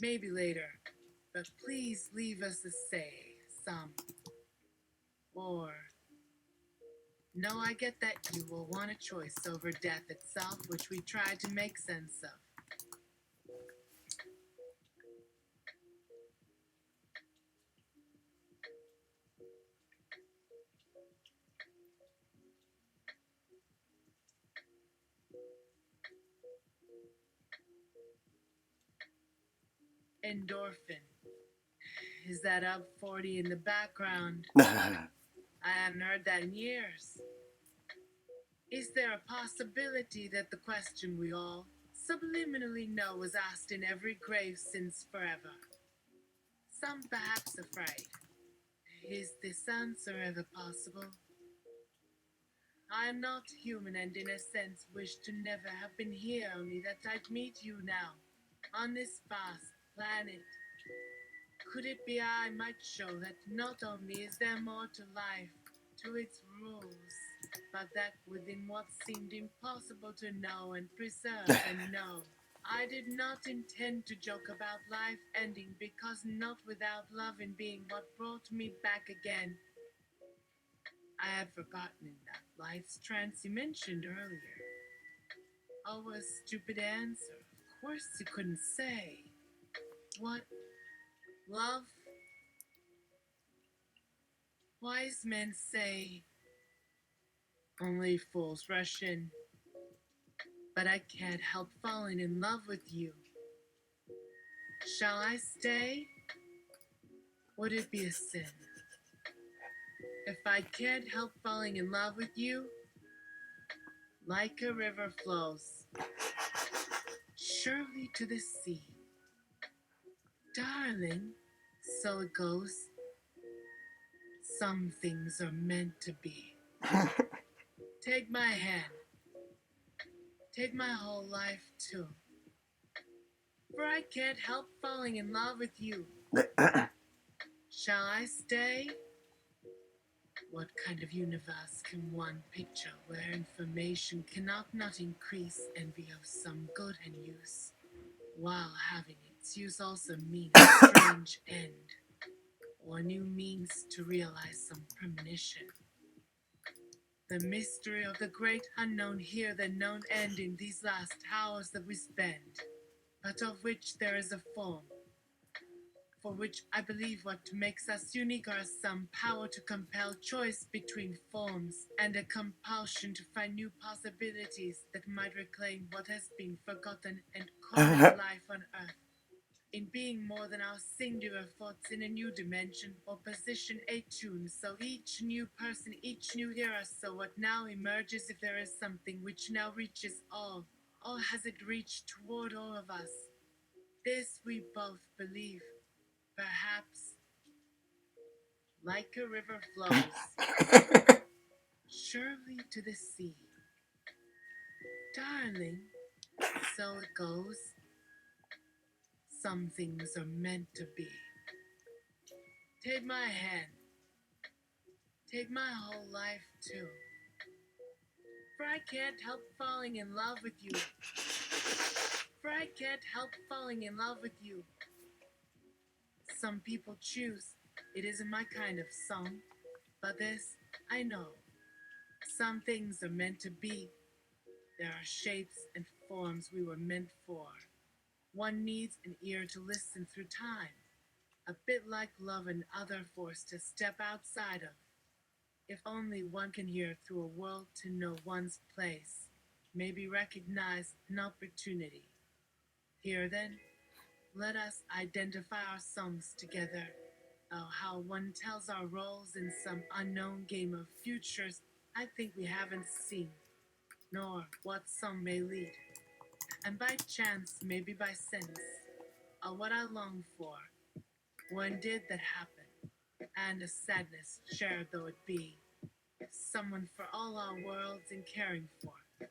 Maybe later, but please leave us a say, some. Or, no, I get that you will want a choice over death itself, which we try to make sense of. Endorphin. Is that up 40 in the background? I haven't heard that in years. Is there a possibility that the question we all subliminally know was asked in every grave since forever? Some perhaps afraid. Is this answer ever possible? I am not human and in a sense wish to never have been here, only that I'd meet you now, on this vast planet. Could it be I might show that not only is there more to life, to its rules, but that within what seemed impossible to know and preserve and know, I did not intend to joke about life ending because not without love in being what brought me back again. I had forgotten that life's trance you mentioned earlier. Oh, a stupid answer. Of course you couldn't say. What? Love? Wise men say only fools rush in. But I can't help falling in love with you. Shall I stay? Would it be a sin? If I can't help falling in love with you, like a river flows, surely to the sea. Darling, so it goes. Some things are meant to be. Take my hand. Take my whole life too. For I can't help falling in love with you. Shall I stay? What kind of universe can one picture where information cannot not increase envy of some good and use, while having its use also mean a strange end, or new means to realize some premonition? The mystery of the great unknown here, the known end in these last hours that we spend, but of which there is a form, for which I believe what makes us unique are some power to compel choice between forms and a compulsion to find new possibilities that might reclaim what has been forgotten and call it life on earth. In being more than our singular thoughts in a new dimension or position attuned, so each new person, each new era, so what now emerges if there is something which now reaches all has it reached toward all of us? This we both believe. Perhaps, like a river flows, surely to the sea. Darling, so it goes. Some things are meant to be. Take my hand. Take my whole life too. For I can't help falling in love with you. For I can't help falling in love with you. Some people choose. It isn't my kind of song. But this, I know. Some things are meant to be. There are shapes and forms we were meant for. One needs an ear to listen through time, a bit like love and other force to step outside of. If only one can hear through a world to know one's place, maybe recognize an opportunity. Here then, let us identify our songs together. Oh, how one tells our roles in some unknown game of futures I think we haven't seen, nor what some may lead. And by chance, maybe by sense, what I long for. When did that happen? And a sadness, shared though it be, someone for all our worlds and caring for.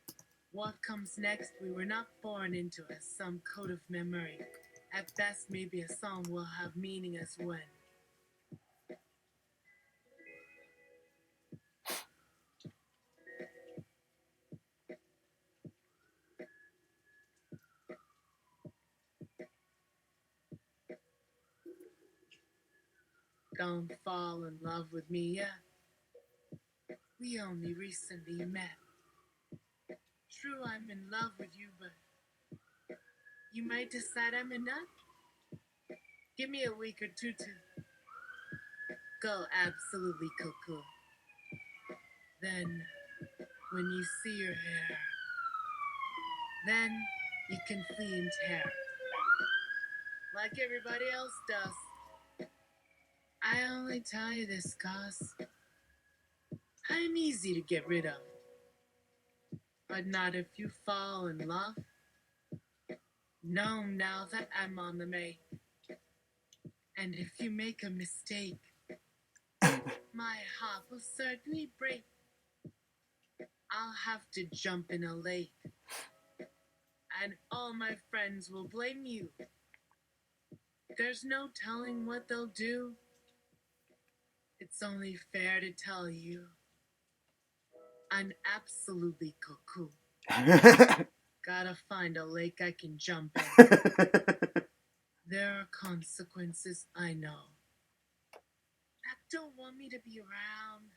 What comes next we were not born into as some code of memory. At best, maybe a song will have meaning as when. Don't fall in love with me yet. We only recently met. True, I'm in love with you, but you might decide I'm enough. Give me a week or two to go absolutely cuckoo. Then, when you see your hair, then you can flee in terror, like everybody else does. I only tell you this cause I'm easy to get rid of, but not if you fall in love. Know now that I'm on the make, and if you make a mistake, my heart will certainly break. I'll have to jump in a lake, and all my friends will blame you. There's no telling what they'll do. It's only fair to tell you I'm absolutely cuckoo. Gotta find a lake I can jump in. There are consequences, I know. That don't want me to be around.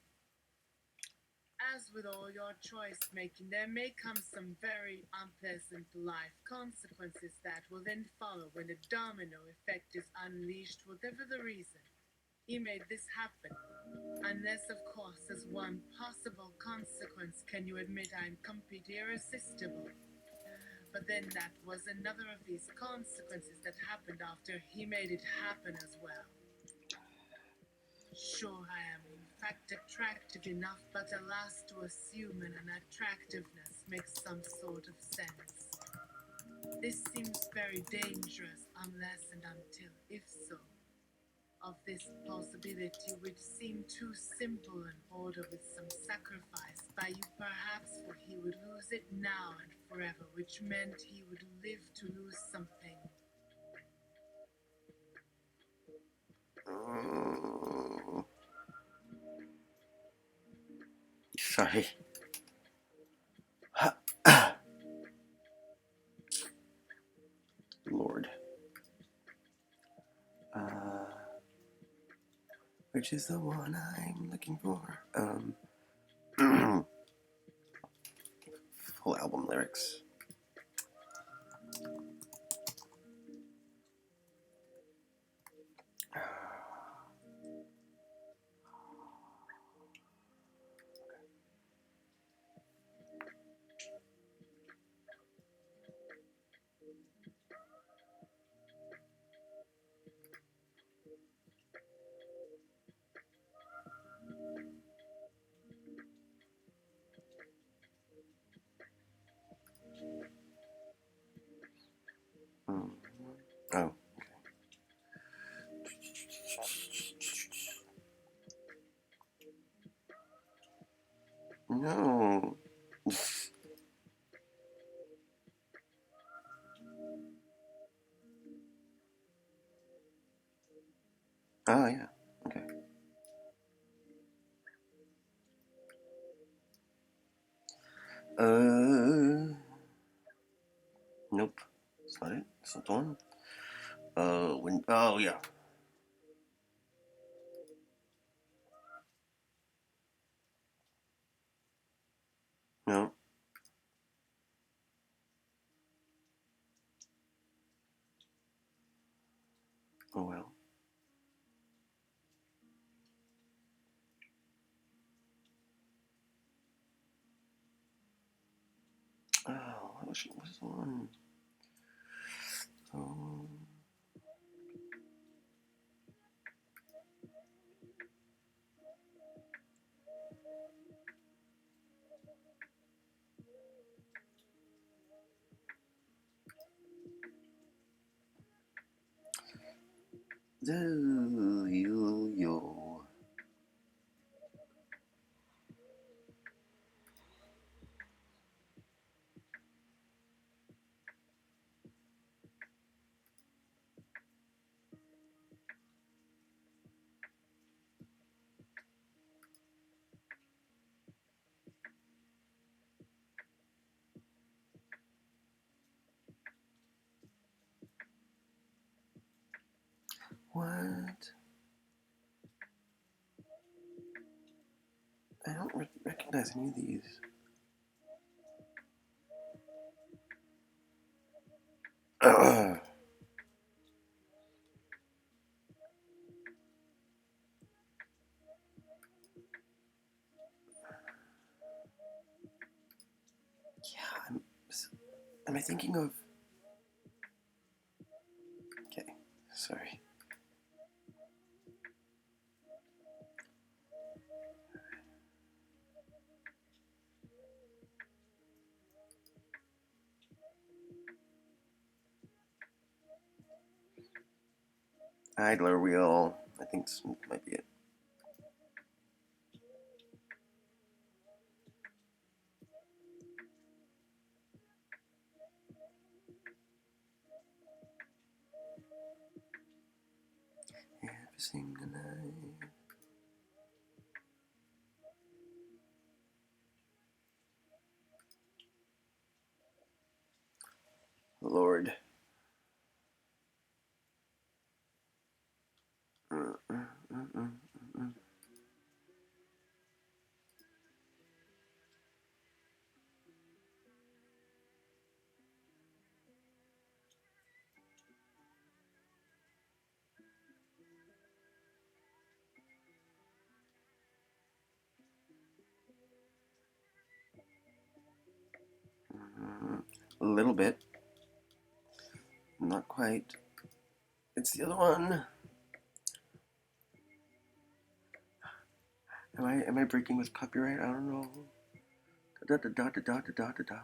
As with all your choice making, there may come some very unpleasant life consequences that will then follow when a domino effect is unleashed, whatever the reason. He made this happen. Unless, of course, as one possible consequence, can you admit I'm completely irresistible? But then that was another of these consequences that happened after he made it happen as well. Sure, I am in fact attractive enough, but alas, to assume an unattractiveness makes some sort of sense. This seems very dangerous unless and until, if so, of this possibility which seemed too simple an order with some sacrifice by you perhaps, for he would lose it now and forever, which meant he would live to lose something.
Sorry. Lord. Which is the one I'm looking for? Full album lyrics. Oh. No. Oh, yeah. Okay. Nope. That's not it. That's not the one. Oh, yeah. No. Oh, well. Oh, what was the one? Oh. Yo. What? I don't recognize any of these. Yeah, am I thinking of... Okay, sorry. Idler Wheel. I think this might be it. Every single night. Lord. A little bit. Not quite. It's the other one. Am I breaking with copyright? I don't know. Da da da da da da da da da.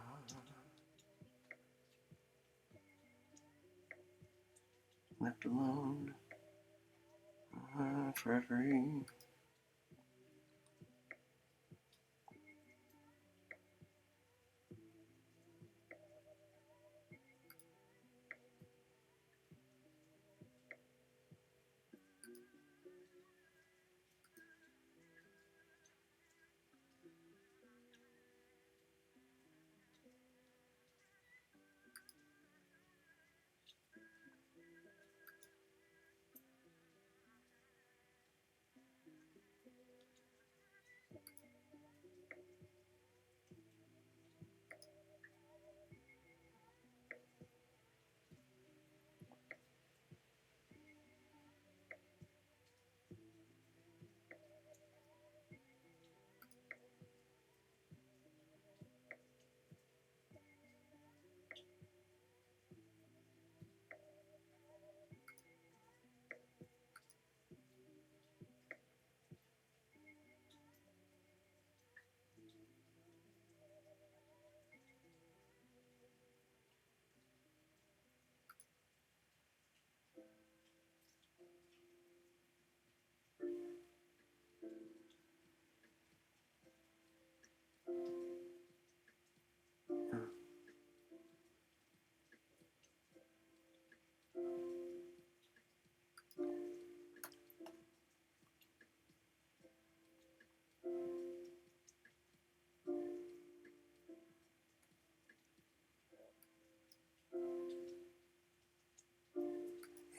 Left alone. Forever.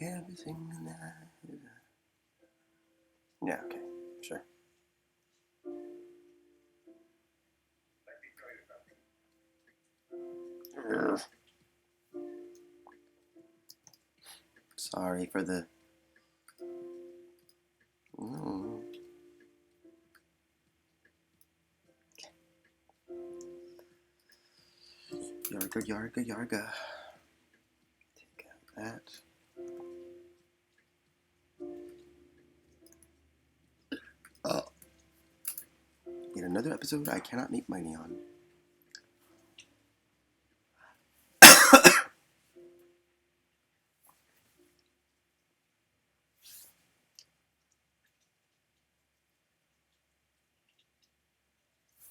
Everything in that. Yeah, okay, sure. Ugh. Sorry for the. Mm. Yarga, yarga, yarga. Take out that. Oh. Yet another episode I cannot make money on.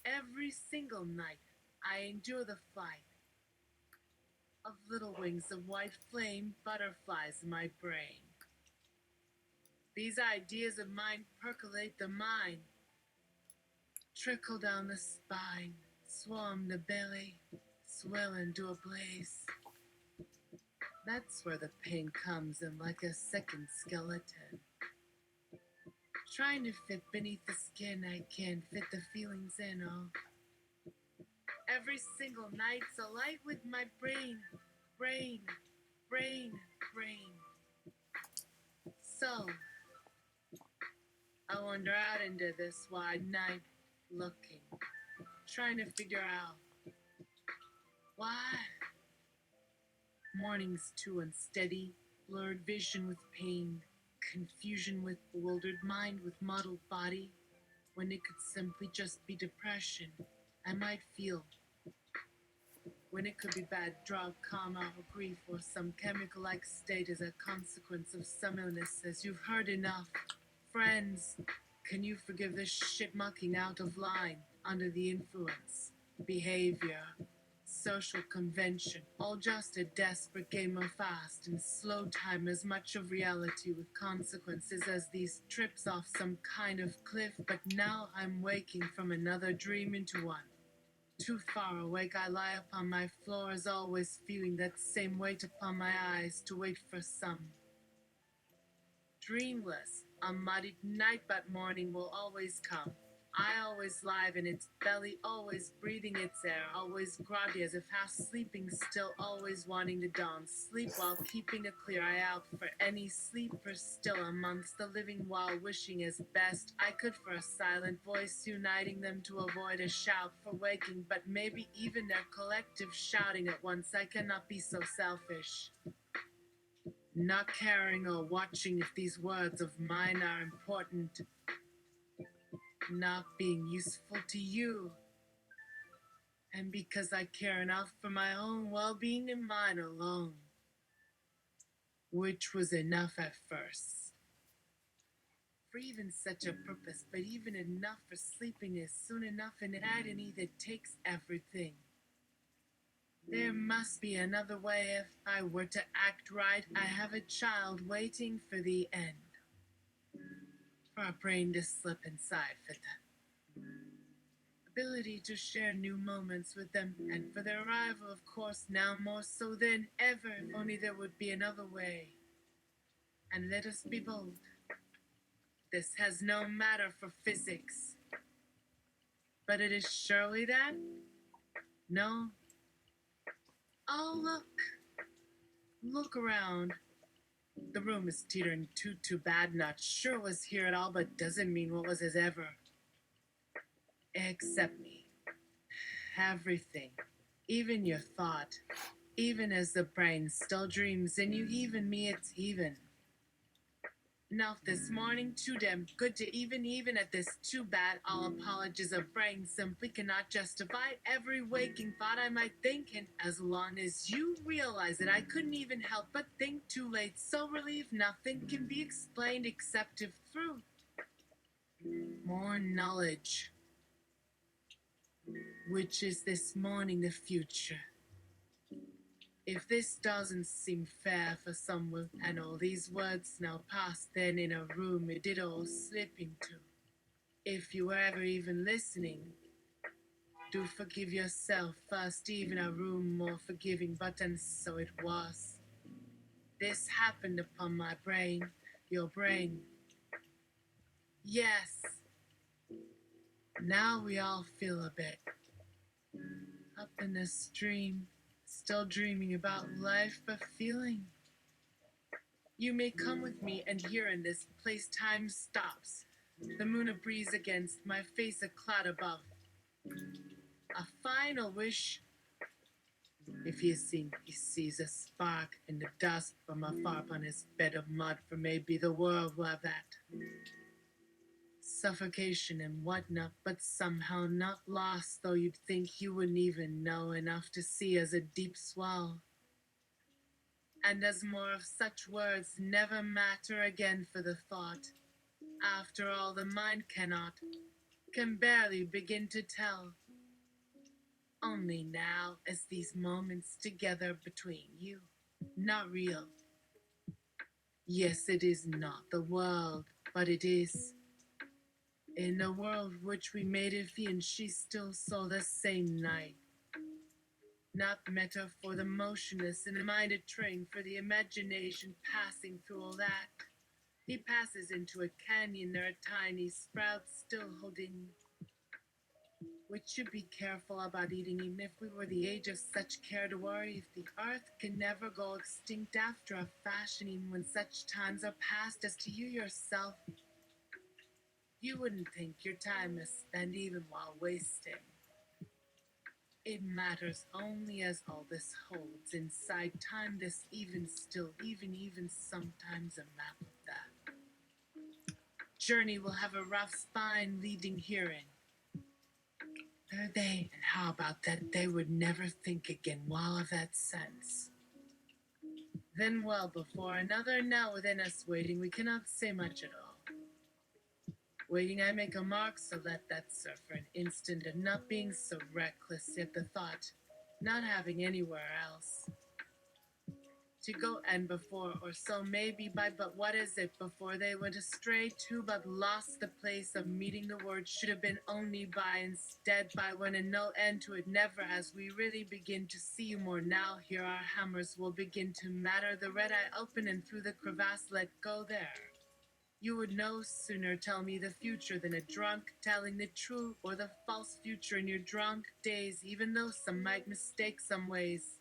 Every single night, I endure the fight of little wings of white flame butterflies in my brain. These ideas of mine percolate the mind, trickle down the spine, swarm the belly, swell into a blaze. That's where the pain comes in like a second skeleton. Trying to fit beneath the skin, I can't fit the feelings in, oh. Every single night's alight with my brain, brain, brain, brain. So, I wander out into this wide night, looking, trying to figure out why. Mornings too unsteady, blurred vision with pain, confusion with bewildered mind with muddled body, when it could simply just be depression. I might feel when it could be bad drug, karma, or grief, or some chemical-like state as a consequence of some illness, as you've heard enough. Friends, can you forgive this shit mucking out of line under the influence? Behavior, social convention, all just a desperate game of fast and slow time, as much of reality with consequences as these trips off some kind of cliff. But now I'm waking from another dream into one. Too far awake, I lie upon my floor, as always, feeling that same weight upon my eyes to wait for some dreamless, unmuddied night, but morning will always come. I always live in its belly, always breathing its air, always groggy as if half sleeping still, always wanting the dawn. Sleep while keeping a clear eye out for any sleeper still amongst the living, while wishing as best I could for a silent voice uniting them to avoid a shout for waking, but maybe even their collective shouting at once. I cannot be so selfish, not caring or watching if these words of mine are important, not being useful to you. And because I care enough for my own well being and mine alone, which was enough at first. For even such a purpose, but even enough for sleeping is soon enough an agony that takes everything. There must be another way if I were to act right. I have a child waiting for the end, for our brain to slip inside, for the ability to share new moments with them, and for their arrival, of course, now more so than ever. If only there would be another way. And let us be bold. This has no matter for physics. But it is surely that? No? Oh, look. Look around. The room is teetering too bad. Not sure was here at all, but doesn't mean what was as ever. Except me. Everything. Even your thought. Even as the brain still dreams in you, even me, it's even. Enough this morning, too damn good to even at this too bad. All apologies of brain simply cannot justify every waking thought I might think, and as long as you realize it, I couldn't even help but think too late. So relieved, nothing can be explained except if through more knowledge, which is this morning the future. If this doesn't seem fair for someone, and all these words now past, then in a room it did all slip into. If you were ever even listening, do forgive yourself first, even a room more forgiving, but and so it was. This happened upon my brain, your brain. Yes. Now we all feel a bit up in the stream, still dreaming about life, but feeling. You may come with me, and here in this place time stops. The moon a breeze against my face, a cloud above. A final wish. If he has seen, he sees a spark in the dust from afar upon his bed of mud, for maybe the world will have that. Suffocation and whatnot, but somehow not lost, though you'd think you wouldn't even know enough to see as a deep swell. And as more of such words never matter again for the thought. After all, the mind can barely begin to tell. Only now, as these moments together between you, not real. Yes, it is not the world, but it is. In the world which we made if he and she still saw the same night. Not matter for the motionless and the minded train, for the imagination passing through all that. He passes into a canyon, there are tiny sprouts still holding, which should be careful about eating, even if we were the age of such care to worry. If the earth can never go extinct after a fashion, even when such times are past, as to you yourself, you wouldn't think your time is spent even while wasting. It matters only as all this holds inside time, this even still, even sometimes a map of that journey will have a rough spine leading herein. There they, and how about that they would never think again while of that sense. Then well before another now within us waiting, we cannot say much at all. Waiting I make a mark, so let that serve for an instant, and not being so reckless, yet the thought, not having anywhere else to go and before or so maybe by but what is it before they went astray too but lost the place of meeting the word should have been only by instead by when and no end to it never as we really begin to see you more now here our hammers will begin to matter the red eye open and through the crevasse let go there. You would no sooner tell me the future than a drunk telling the true or the false future in your drunk days, even though some might mistake some ways.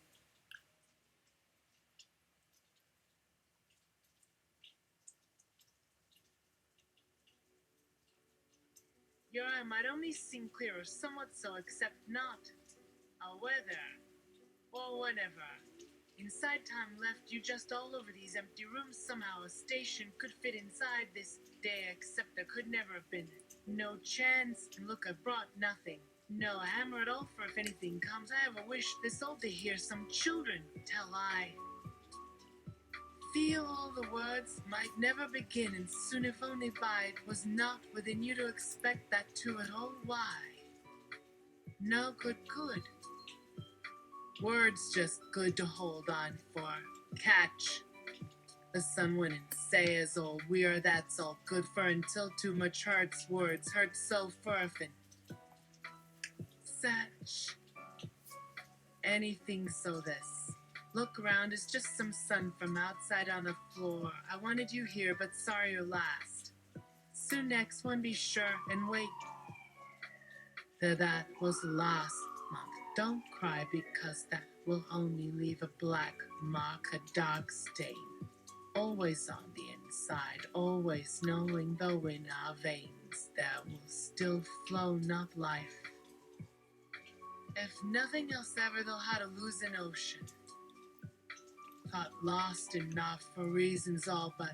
Your eye might only seem clear or somewhat so, except not a weather or whenever. Inside time left you just all over these empty rooms. Somehow a station could fit inside this day, except there could never have been no chance. And look, I brought nothing. No hammer at all, for if anything comes, I have a wish this old to hear some children tell I. Feel all the words might never begin, and soon if only by it was not within you to expect that to it all. Why? No good. Words just good to hold on for. Catch. The sun went and say as old we are that's all good for until too much hurts words hurt so fervent. Such anything so this. Look around, it's just some sun from outside on the floor. I wanted you here, but sorry you're last. Soon next one be sure and wait. That was last month. Don't cry because that will only leave a black mark, a dark stain. Always on the inside, always knowing though in our veins there will still flow not life. If nothing else ever they'll how to lose an ocean. Thought lost enough for reasons all but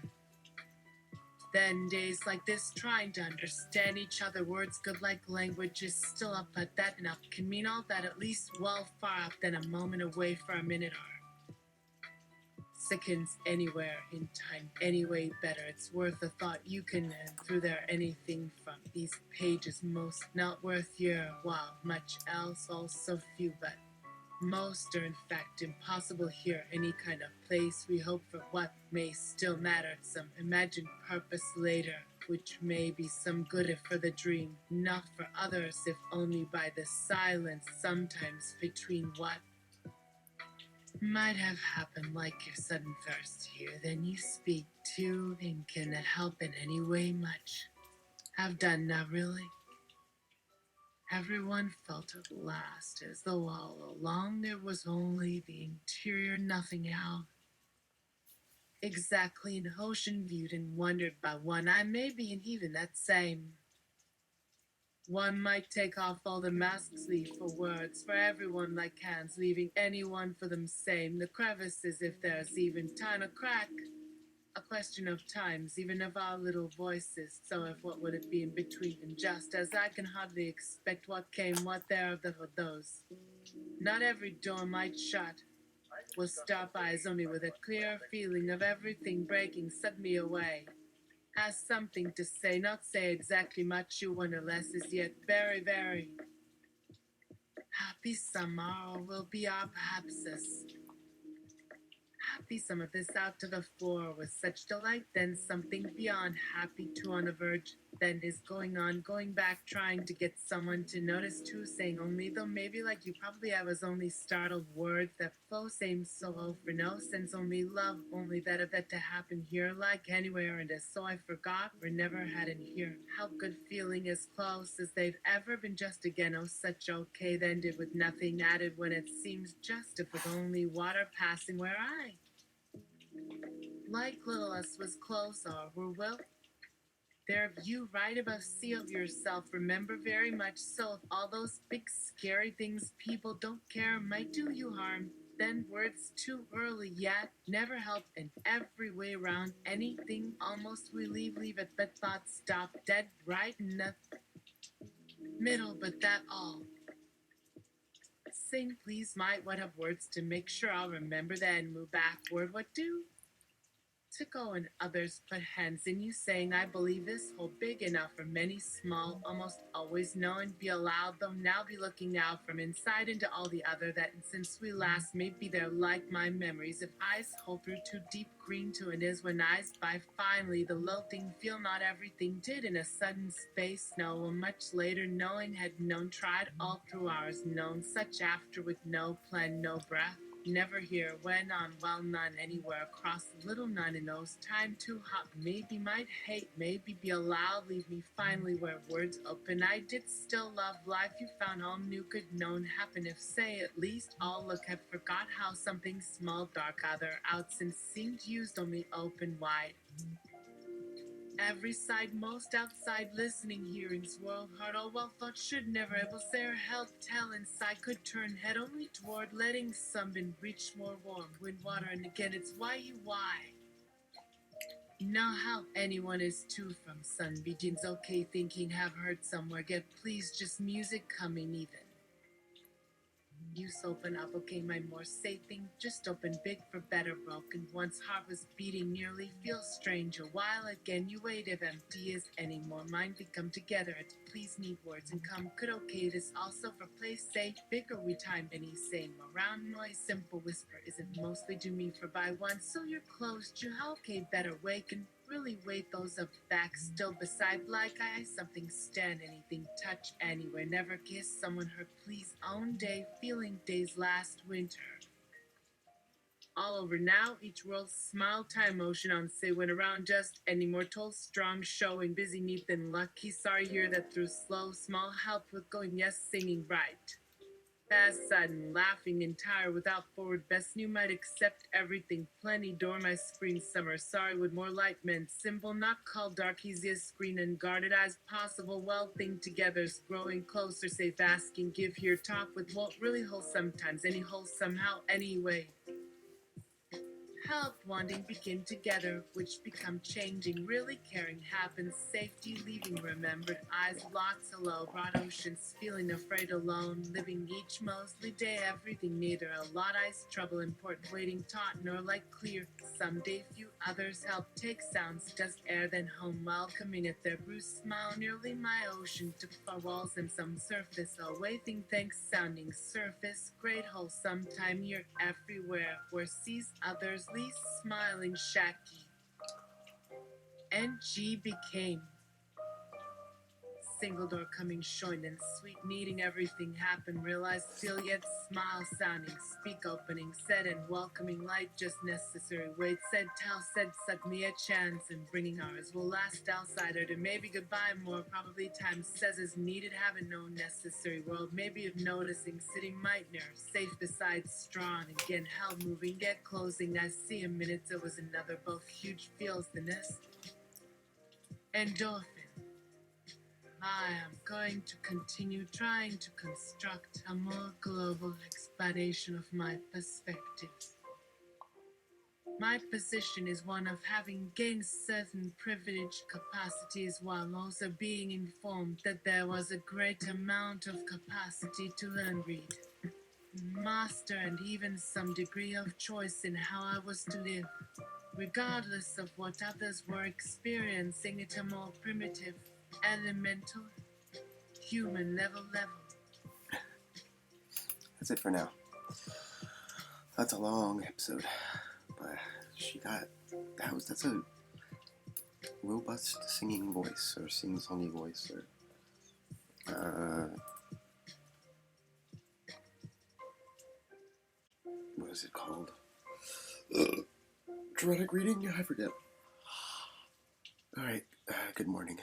then days like this trying to understand each other words good like language is still up but that enough can mean all that at least well far up than a moment away for a minute or seconds anywhere in time anyway better it's worth a thought you can through there anything from these pages most not worth your while much else also few but most are in fact impossible here any kind of place we hope for what may still matter some imagined purpose later which may be some good if for the dream not for others if only by the silence sometimes between what might have happened like your sudden thirst here then you speak to and can that help in any way much have done not really. Everyone felt at last as though all along there was only the interior, nothing out. Exactly an ocean viewed and wondered by one. I may be and even that same. One might take off all the masks leave for words, for everyone like hands, leaving anyone for them same. The crevices, if there's even time, a crack. A question of times, even of our little voices. So if what would it be in between? And just as I can hardly expect what came, what there of those. Not every door might shut. Will stop eyes only with a clear feeling of everything breaking suddenly away. Has something to say, not say exactly much you wonder less is yet very, very happy summer or will be our perhaps this. Happy some of this out to the floor with such delight, then something beyond happy to on the verge, then is going on, going back, trying to get someone to notice too, saying only, though maybe like you probably have as only startled words that flow same so low for no sense, only love, only that of that to happen here, like anywhere, and as so I forgot, or never had in here, how good feeling as close as they've ever been just again, oh such okay, then did with nothing added when it seems just if with only water passing where I like little us was close or were will there you right above see of yourself remember very much so if all those big scary things people don't care might do you harm then words too early yet never help in every way round anything almost we leave it but thoughts stop dead right in the middle but that all sing please might what have words to make sure I'll remember that and move backward what do to go and others put hands in you, saying, I believe this hole big enough for many small, almost always know and be allowed, though now be looking out from inside into all the other that since we last may be there like my memories of eyes hold through too deep green to it is when eyes by finally the low thing feel not everything did in a sudden space no much later knowing had known tried all through ours known such after with no plan no breath never here, when on, well, none anywhere across the little none in those time too hot. Maybe might hate, maybe be allowed, leave me finally where words open. I did still love life, you found all new could known happen. If say at least all look had forgot how something small, dark, other out since seemed used only open wide. Every side, most outside, listening, hearings, world heart, all well thought, should never able say or help tell inside, could turn head only toward letting sunbeam reach more warm, wind, water, and again it's why. Know how anyone is too from sun begins okay thinking have heard somewhere get please just music coming even. Use open up, okay, my more safe thing. Just open big for better broken. Once heart was beating nearly feels strange. A while again you wait if empty is any more. Mind we come together to please need words and come. Could okay this also for place safe. Bigger we time any same. Around noise simple whisper isn't mostly do me for by one. So you're closed. You how okay better wake and really wait those up back still beside like I something stand anything touch anywhere never kiss someone her please own day feeling days last winter all over now each world smile time motion on say when around just any more told strong showing busy neat than lucky sorry here that through slow small help with going yes singing right fast, sudden, laughing, entire, without forward, best knew might accept everything. Plenty, door my screen, summer, sorry, with more light meant simple, not called dark, easiest screen, and guarded as possible. Well, thing together's growing closer, safe, asking, give here, talk with won't really hold sometimes, any hole somehow, anyway. Help wanting begin together, which become changing, really caring happens, safety leaving remembered, eyes locked hello, broad oceans, feeling afraid alone, living each mostly day, everything neither a lot ice, trouble important, waiting taught, nor like clear, someday few others help, take sounds, just air then home, welcoming at their bruised smile, nearly my ocean, to far walls and some surface, awaiting thanks sounding surface, great hole sometime you're everywhere, where sees others least smiling shaky. NG became single door coming showing and sweet needing everything happen realize still yet smile sounding speak opening said and welcoming light just necessary wait said tell said set me a chance and bringing ours will last outsider to maybe goodbye more probably time says is needed having no necessary world maybe of noticing sitting might near safe beside strong again held moving get closing I see a minute there was another both huge feels the nest endorphin I am going to continue trying to construct a more global explanation of my perspectives. My position is one of having gained certain privileged capacities while also being informed that there was a great amount of capacity to learn, read, master, and even some degree of choice in how I was to live, regardless of what others were experiencing at a more primitive, elemental, human level.
That's it for now. That's a long episode, but that's a robust singing voice, or sing-songy voice, or what is it called? Dramatic reading? I forget. Alright, good morning.